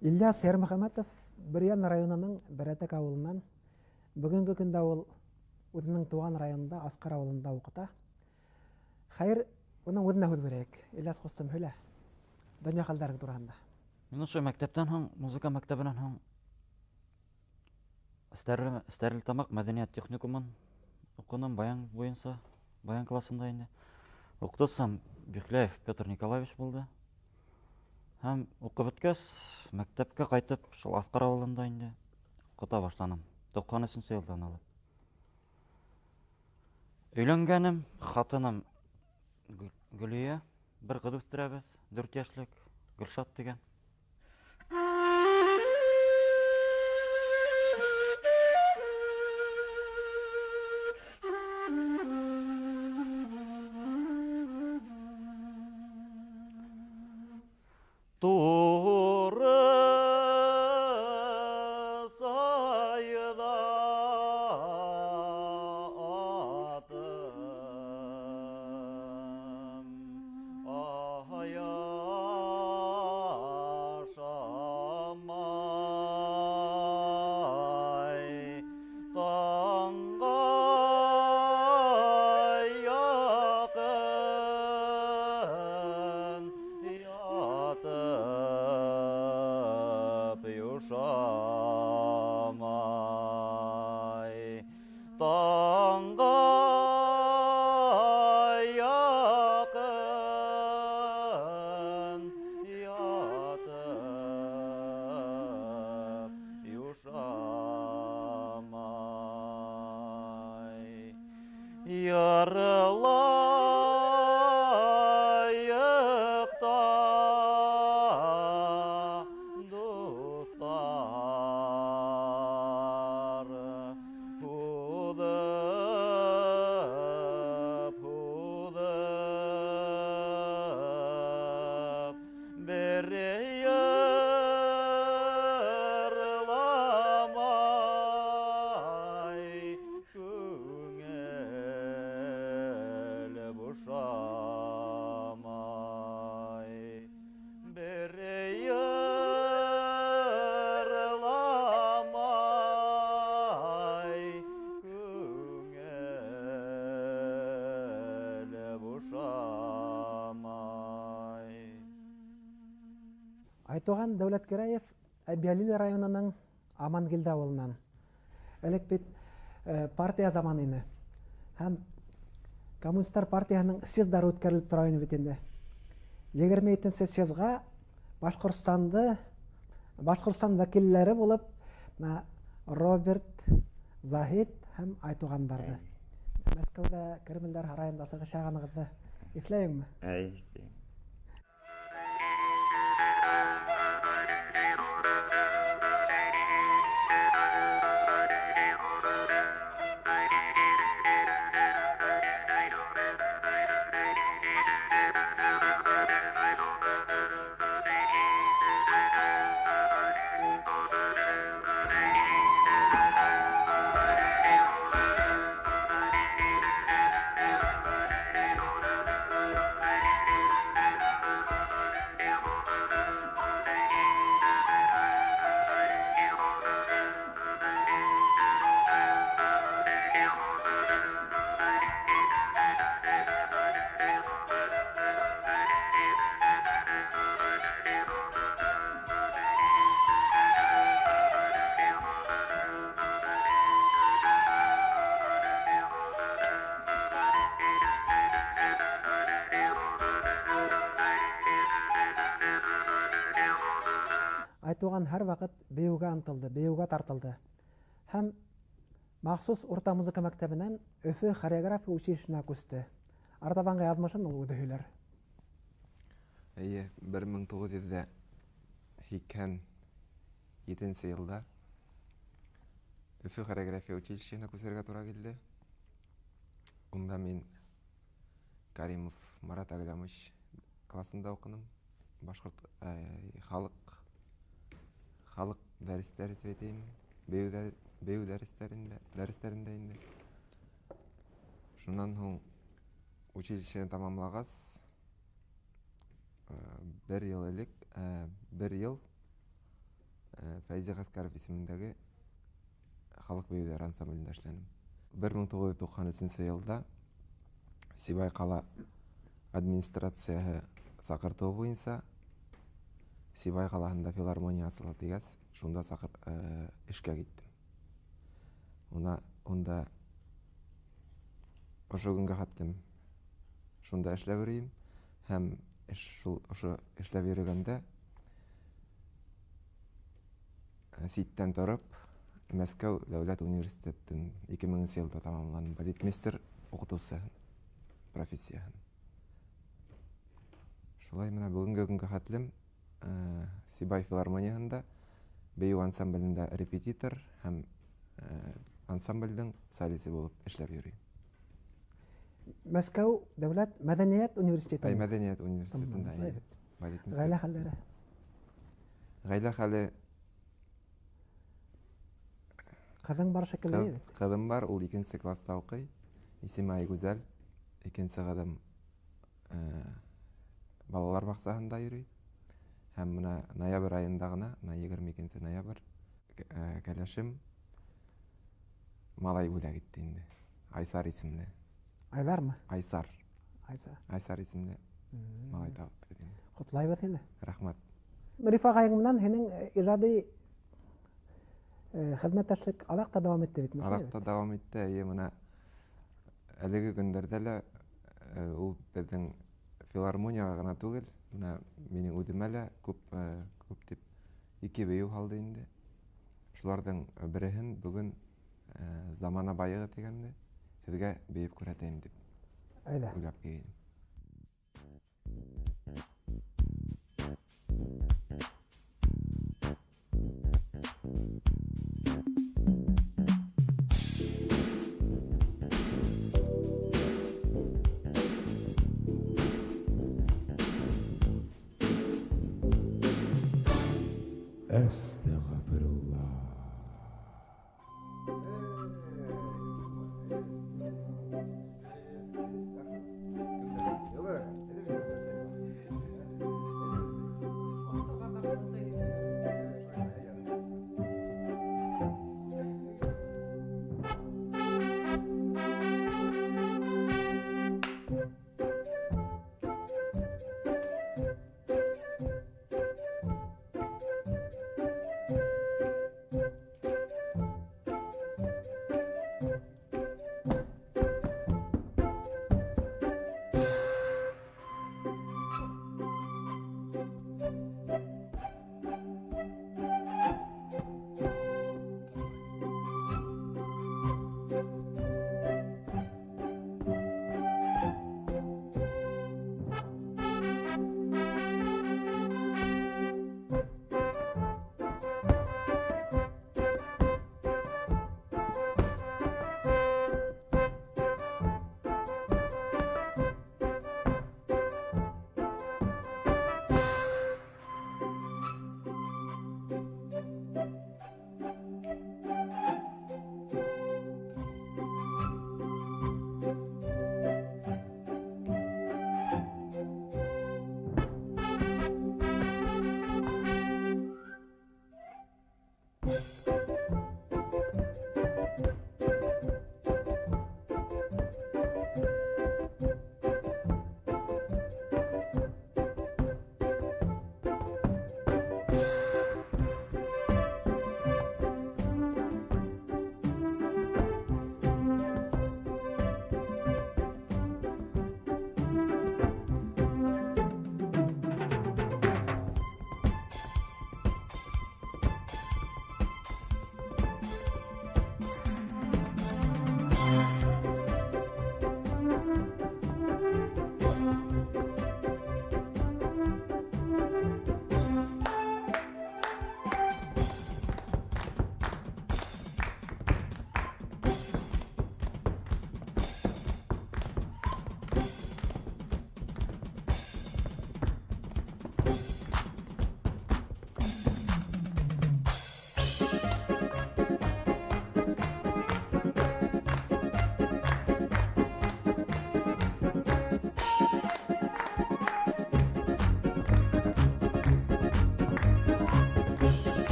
Speaker 1: Ильяс Ермөхәмәтов Бөрьян районының Бәрәтәк авылынан бүгенге көндә ул үзенең туган районында Аскар авылында укыта. Хәер, уның үзенә һүз бирәйек. Ильяс кустым һөйлә. Дөнья хәлләре турында.
Speaker 11: Мин ошо мәктәптән һоң, музыка мәктәбенән һоң Стәрлетамак мәдәният техникумын укыдым, баян буенча, баян классында инде. Укытсам Беклеев Петр Николаевич булды. Һәм укып беткәс, мәктәпкә кайтып, шул Аскар авылында инде укыта башланым. 93 елдан алып. Өйләнгәнем, хатыным Гөлия, бер кыз үстерәбез, 4 яшьлек Гөлшат дигән.
Speaker 1: Айтуған Дәүләткәрәев Әбиәлил районының Амангилдә авылынан. Элек бит партия заманы ине. Һәм Коммунистлар партиясының съездлары үткәрелеп тора иде бит инде. 27-нче съезга Башкортстан вәкилләре булып Роберт Захид һәм Айтуған барды. Мәскәүдә Кремльдәр һарайында сыгышаганыгызды исләйеңме? Айтуған һәр вакыт беюгә ынтылды, беюгә тартылды. Һәм махсус урта музыка мәктәбенән Өфө хореография училищесына күсте. Артабанғы язмышын ул үзе һөйләр.
Speaker 12: 1987 елда Өфө хореография училищесына күсәргә туры килде. Унда мин Каримов Марат Агдамович классында укыдым. Башкорт халык дәресләре итәм, бею дәресләрендә инде. Шуннан һуң училищене тамамлагас, бер ел Фәйзи Гаскаров исемендәге халык беюләре ансамблендә эшләдем. 1993 елда Сибай кала администрацияһы сакыртуы буенча Сибай калаһында филармония асыла дигәс, шунда эшкә киттем. Унда ошо көнгә хәтлем шунда эшләп йөрим. Һәм ошо эшләп йөргәндә ситтән торып Мәскәү дәүләт университетын 2000 елда тамамландым. Балетмейстер укытучысы профессияһын. Шулай менә бүгенге көнгә хәтлем Сибай филармонияһында бейеү ансамблендә репетитор һәм ансамбльдең солисты булып эшләп йөрим.
Speaker 1: Мәскәү дәүләт мәдәният университеты.
Speaker 12: Мәдәният университетында.
Speaker 1: Гаилә хәлләре.
Speaker 12: Гаилә хәле
Speaker 1: Кызың бар шикелле.
Speaker 12: Кызым бар, ул 2нче класста укый. Исеме Айгүзәл. 2нче кызым балалар баксасында йөри. Һәм менә ноябрь аенда гына, 22 ноябрь, кәләшем малай бүләк итте инде. Айсар исемле.
Speaker 1: Айдармы?
Speaker 12: Айсар.
Speaker 1: Айсар
Speaker 12: исемле малай табып бирде.
Speaker 1: Котлайбыз инде.
Speaker 12: Рәхмәт.
Speaker 1: Рифа агайыңнан һинең иҗади хезмәттәшлек алакта дәвам итте бит.
Speaker 12: Алакта дәвам итте. Менә әлеге көндәрдә лә ул безнең филармонияга гына түгел, менә минең үҙемә лә күп дип 2 бейеү һалды инде. Шуларның береһен бүген замана байыгы дигәндә сезгә бейеп күрәтәм дип уйлап килдем.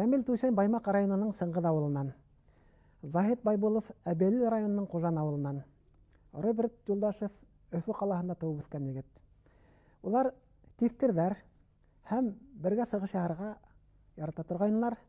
Speaker 1: Рәмил Туйсен Баймак районының Сыңғыд ауылынан. Захит Байбулов Әбелил районының Қожан ауылынан. Роберт Юлдашев Өфі қаласында туып өскен егет. Олар тифтирдәр һәм бергә сыгыш шәһәргә ярата торганнар.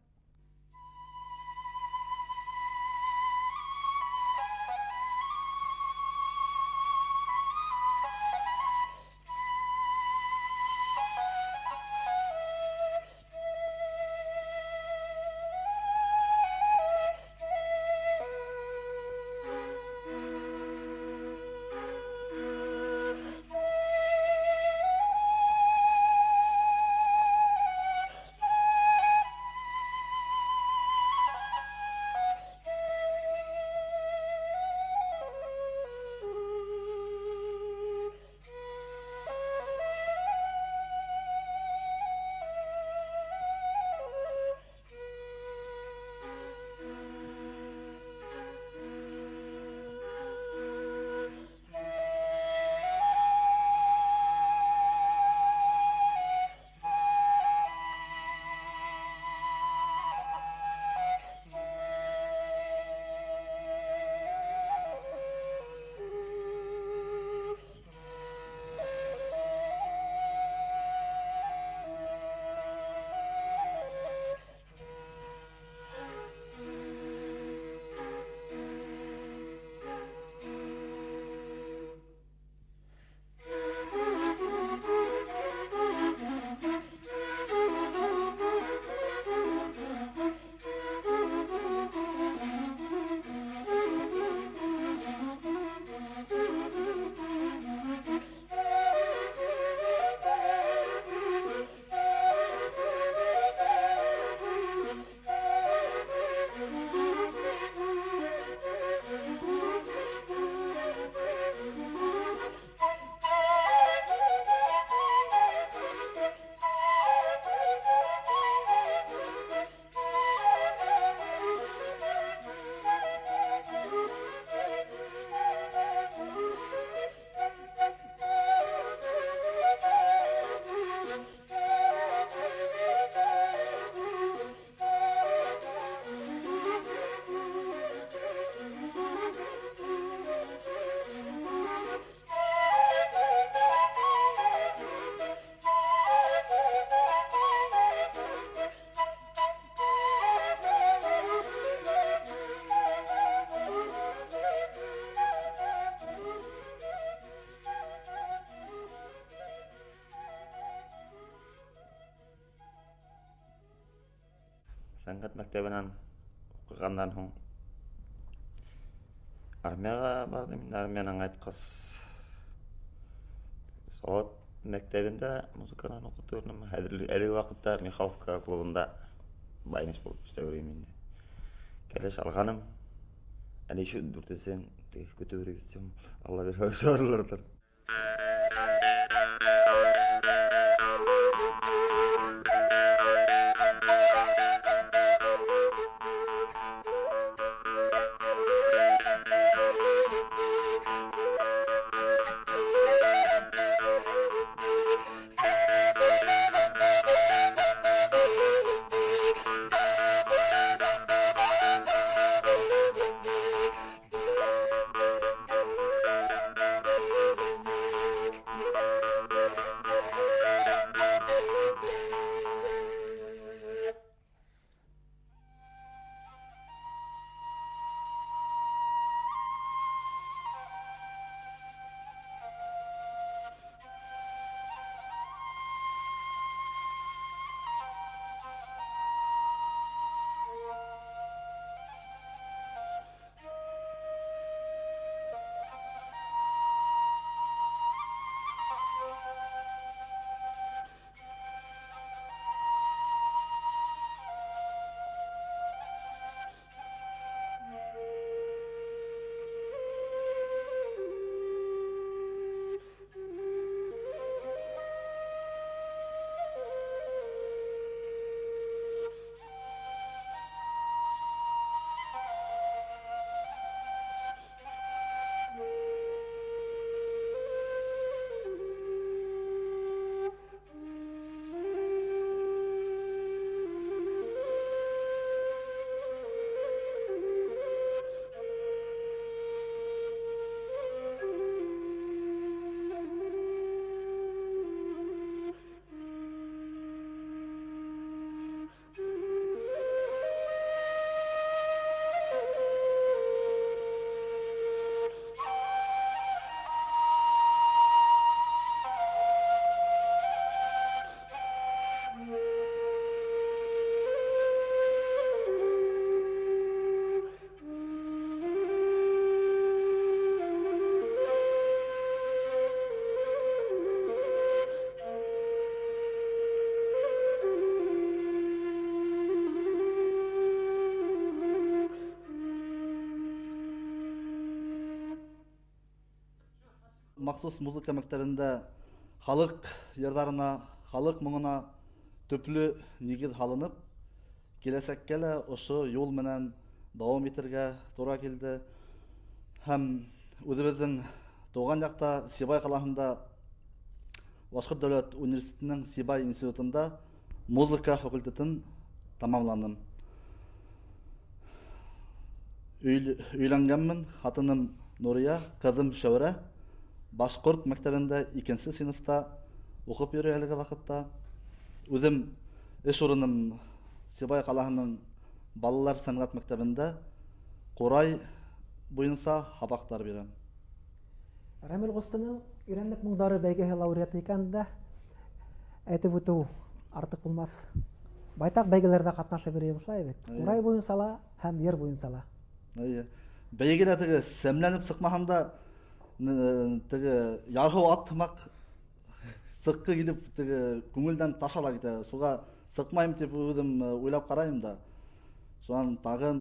Speaker 13: Сәнгать мәктәбенән укыганнан һуң армияга бардым. Армиянан айткыс Совет мәктәбендә музыканы укытырмын. Әлеге вакытта Михалковка клубында байнис булып эшләвем инде. Кәлеш алганым. Әни шу дүртесен көтөрүп Алла бер сорылырдыр.
Speaker 14: махсус музыка мәктәбендә халык йырдарына, халык моңына төпле нигез халынып, киләсәккә лә ошо юл менән дәвам итәргә туры килде. Һәм үзебезнең туган якта Сибай каласында Башкорт дәүләт университетының Сибай институтында музыка факультетын тамамладым. Өйләнгәнмен, хатыным Нурия, кызым Шәүрә. Башкорт мәктәбендә 2нче сыйныфта укып йөри әлеге вакытта. Үзем эш урыным Сибай каласының балалар сәнгать мәктәбендә Корай буенча хабактар бирәм.
Speaker 1: Рамил Гостының Ирәнлек моңдары бәйгеһе лауреаты икән дә әйтеп үтү артык булмас. Байтак бәйгеләрдә катнашып йөрү шулай бит. Корай буенча ла һәм йыр буенча ла.
Speaker 14: Бәйгедә теге сәмләнеп сыкмаганда теге ярһу атмак сыккы килеп теге күңелдән ташала китә. Суга сыкмайм дип үзем уйлап карайм да. Шуан тагын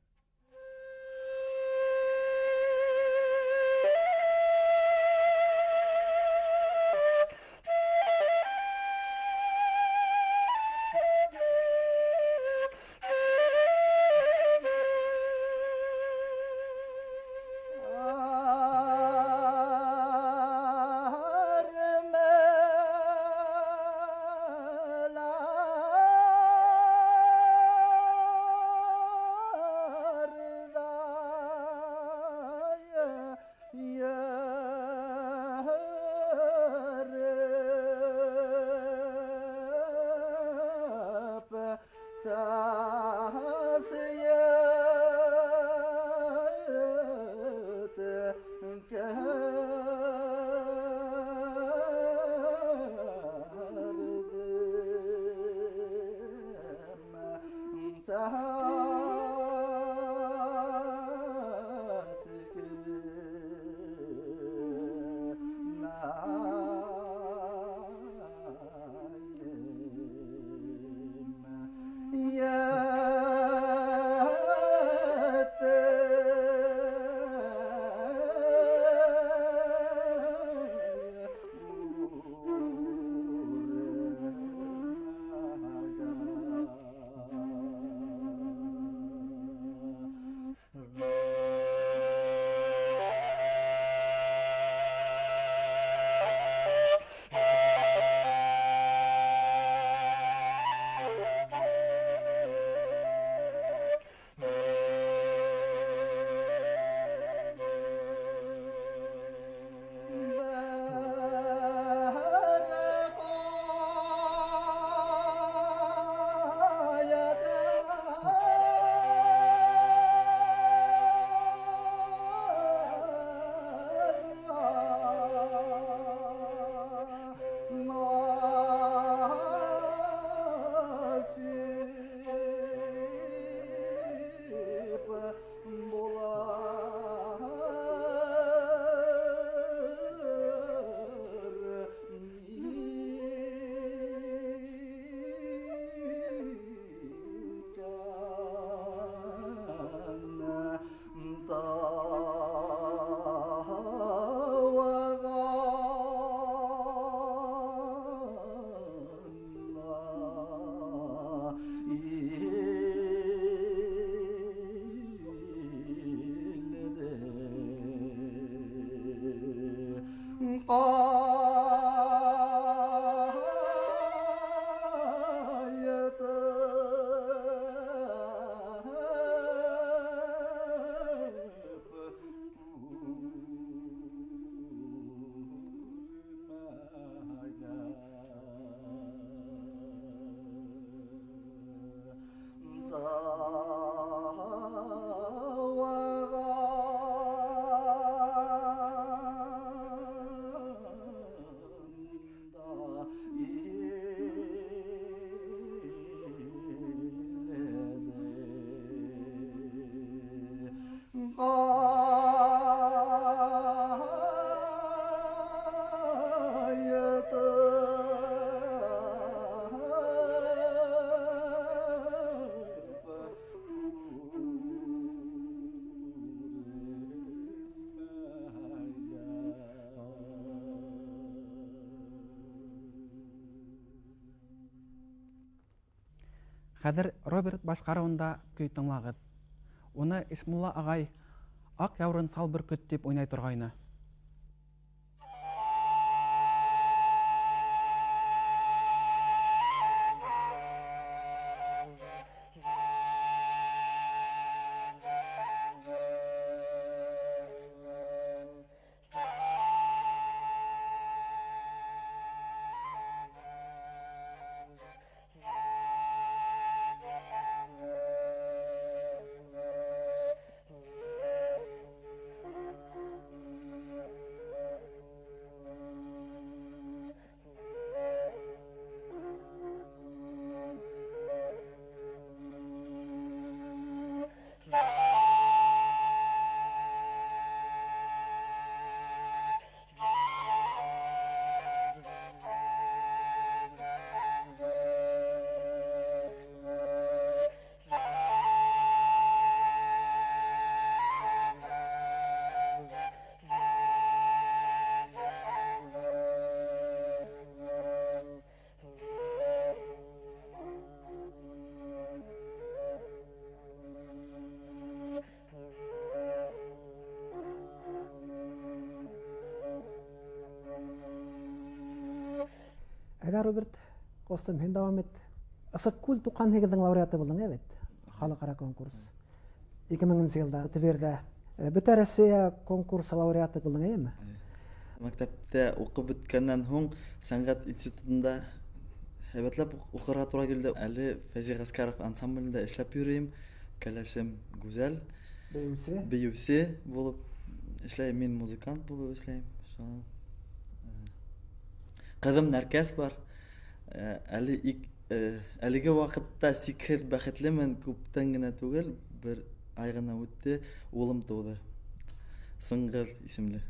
Speaker 1: Хәзер Роберт башкаруында көй тыңлагыз. Уны Ишмулла агай ак яурын сал бөркет дип уйнай торгайны. Әгәр Роберт, костым, һин дәвам ит. Ысык күл туҡан һигеҙҙең лауреаты булдың, бит? Халыҡара конкурс. 2000 йылда Твердә бөтә Россия конкурсы лауреаты булдың, әйеме?
Speaker 14: Мәктәптә уҡып бөткәннән һуң сәнғәт институтында һәйбәтләп уҡырға тура килде. Әле Фәйзи Ғәскәров ансамблендә эшләп йөрөйөм. Кәләшем гүзәл. Бейеүсе булып эшләйем. Мин музыкант булып эшләйем. Ҡыҙым Нәркәс бар. Әлеге ваҡытта сикһеҙ бәхетлемен, күптән генә түгел, бер ай ғына үтте, улым тыуҙы. Сыңғыр исемле.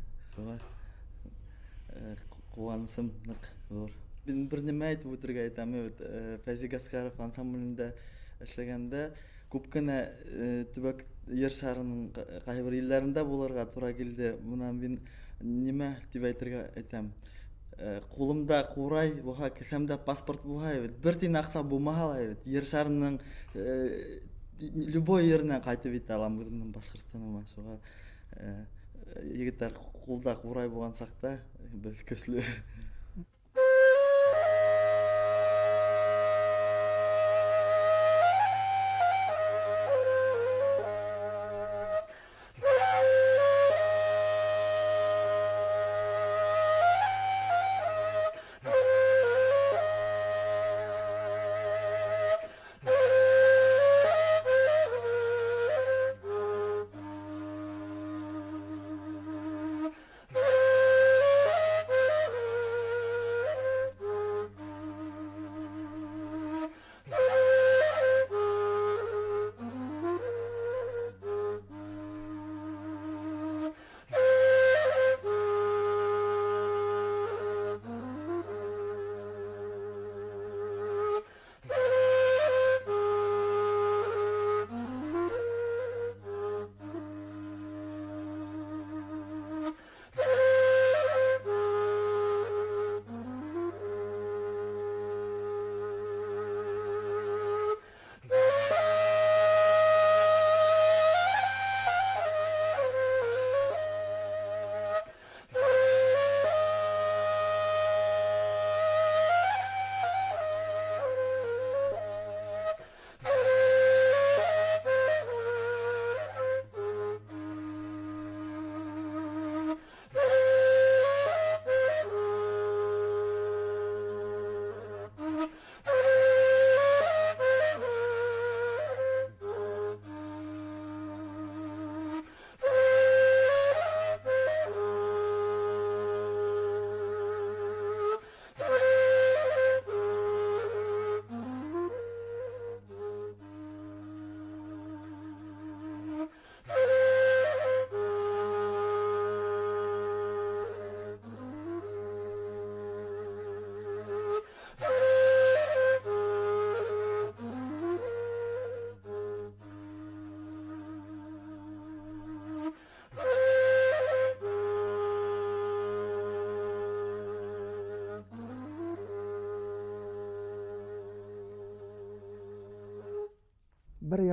Speaker 14: Ҡыуанысым ныҡ ҙур. Мин бер нимә әйтеп үтергә итәм. Фәйзи Ғәскәров ансамблендә эшләгәндә күп кенә төбәк ер шарының ҡайһы бер илдәрендә булырға тура килде. Бына мин нимә тип әйтергә әйтәм. Ҡулымда ҡурай булһа, кеҫәмдә паспорт булһа, бер тин аҡса булмаһа ла, ер шарының любой еренә ҡайтып итә алам үҙемдең Башҡортостаныма. Шуға егеттәр ҡулда ҡурай булған саҡта беҙ көслө.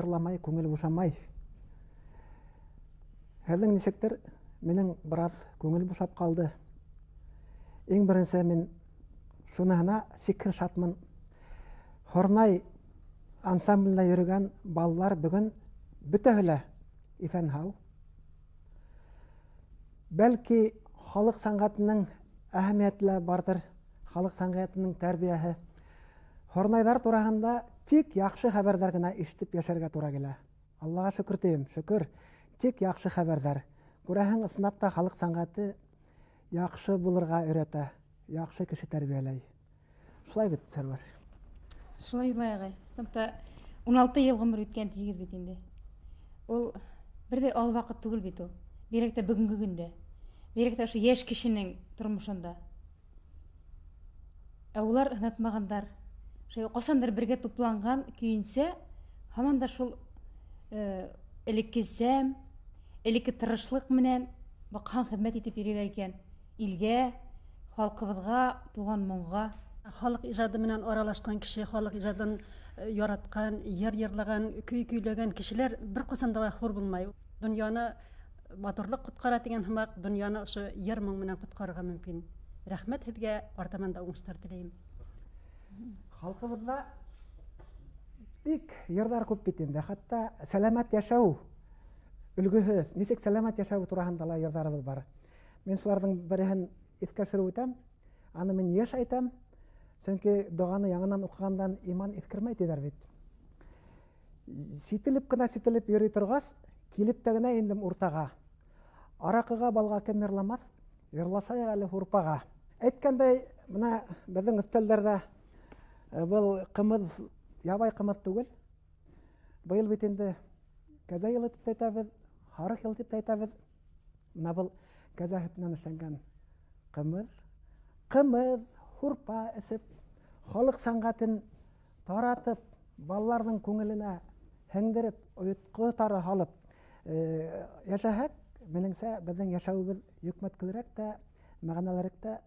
Speaker 1: йырламай, күңел бушамай. Һеҙҙең нисектер, минең біраз күңел бушап ҡалды. Иң беренсе мин шуныһына сикһеҙ шатмын. Хорнай ансамблендә йөрөгән балалар бөгөн бөтәһе лә иҫән һау. Бәлки, халыҡ сәнғәтенең әһәмиәте лә барҙыр, халыҡ сәнғәтенең тәрбиәһе. Хорнайҙар тураһында тик яҡшы хәбәрҙәр генә ишетеп йәшәргә тура килә. Аллаға шөкөр тием, шөкөр, тик яҡшы хәбәрҙәр. Күрәһең, ысынлап та халыҡ сәнғәте яҡшы булырға өйрәтә, яҡшы кеше тәрбиәләй. Шулай бит, Сәрвәр?
Speaker 5: Шулай Юлай ағай. Ысынлапта 16 йыл ғүмер үткән тигеҙ бит инде. Ул берҙәй аҙ ваҡыт түгел бит ул. Бигерәк тә бөгөнгө көндә. Бигерәк тә ошо йәш кешенең тормошонда. Ә улар һынатмағандар. Ҡасандыр бергә тупланған көйөнсә, һаман да шул элекке сәм, элекке тырышлыҡ менән баҡһаң хеҙмәт итеп йөрөйҙәр икән. Илгә, халҡыбыҙға, туған моңға.
Speaker 7: Халыҡ ижады менән аралашҡан кеше, халыҡ ижадын яратҡан, йыр йырлаған, көй көйләгән кешеләр бер ҡасан да хур булмай. Донъяны матурлыҡ ҡотҡара тигән һымаҡ, донъяны ошо йыр моң менән ҡотҡарырға мөмкин. Рәхмәт һеҙгә, артаман да уңыштар теләйем.
Speaker 1: Халҡыбыҙҙа бик йырҙар күп бит инде. Хатта сәләмәт йәшәү өлгөһө, нисек сәләмәт йәшәү тураһында ла йырҙарыбыҙ бар. Мин шуларҙың береһен иҫкә төшөрөп үтәм. Аны мин йыш әйтәм, сөнки доғаны яңынан уҡығандан иман иҫкермәй тиҙәр бит. Сителеп кенә сителеп йөрөй торғас, килеп тә генә индем уртаға. Араҡыға балға кем йырламаҫ, йырласайыҡ әле һурпаға. Әйткәндәй, бына беҙҙең өҫтәлдәрҙә был ҡымыҙ, ябай ҡымыҙ түгел. Быйыл бит инде кәзә йылы тип әйтәбеҙ, һарыҡ йылы тип әйтәбеҙ. Бына был кәзә һөтөнән эшләнгән ҡымыҙ. Ҡымыҙ, һурпа эсеп, халыҡ сәнғәтен таратып, балаларҙың күңеленә һеңдереп, ойотҡо тары һалып йәшәһәк, минеңсә, беҙҙең йәшәүебеҙ йөкмәткелерәк тә, мәғәнәлерәк тә.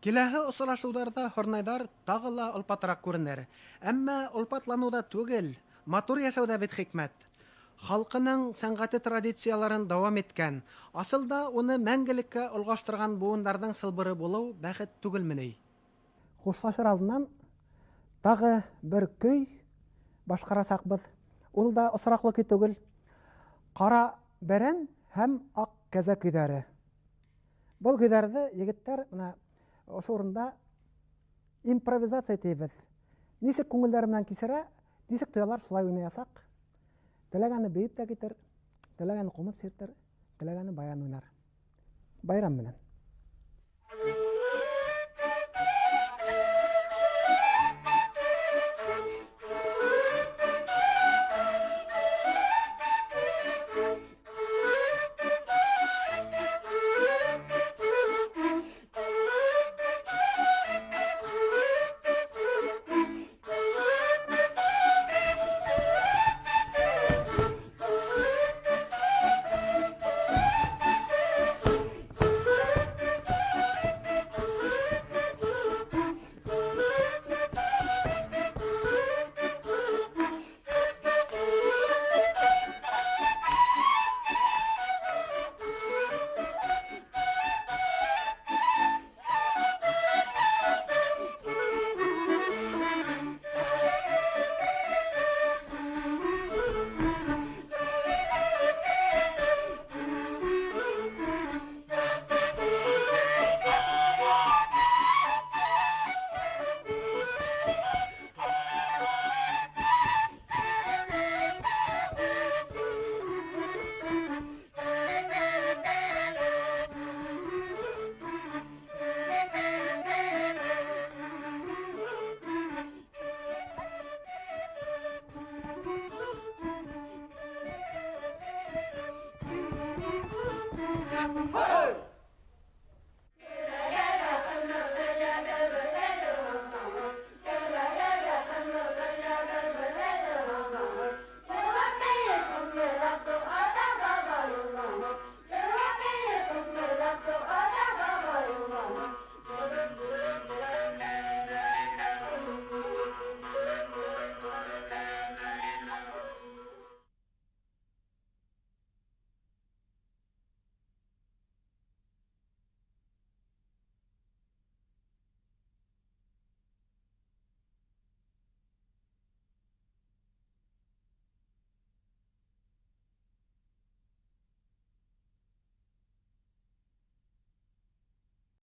Speaker 1: Киләһе осрашыуҙарҙа Хорнайҙар тағы ла олпатыраҡ күренер. Әммә олпатланыуҙа түгел, матур йәшәүҙә бит хикмәт. Халҡының сәнғәте традицияларын дауам иткән, асылда уны мәңгелеккә олғаштырған быуындарҙың сылбыры булыу бәхет түгелме ни? Хушлашыр алдынан тағы бер көй башҡарасаҡбыҙ. Ул да осраҡлы көй түгел. Ҡара бәрән һәм аҡ кәзә көйҙәре. Был көйҙәрҙе егеттәр ошо урында импровизация тейбеҙ. Нисек күңелдәре менән кисерә, нисек тоялар, шулай уйнаясаҡ. Теләгәне бейеп тә китер, теләгәне ҡумыҙ сиртер, теләгәне баян уйнар. Байрам менән.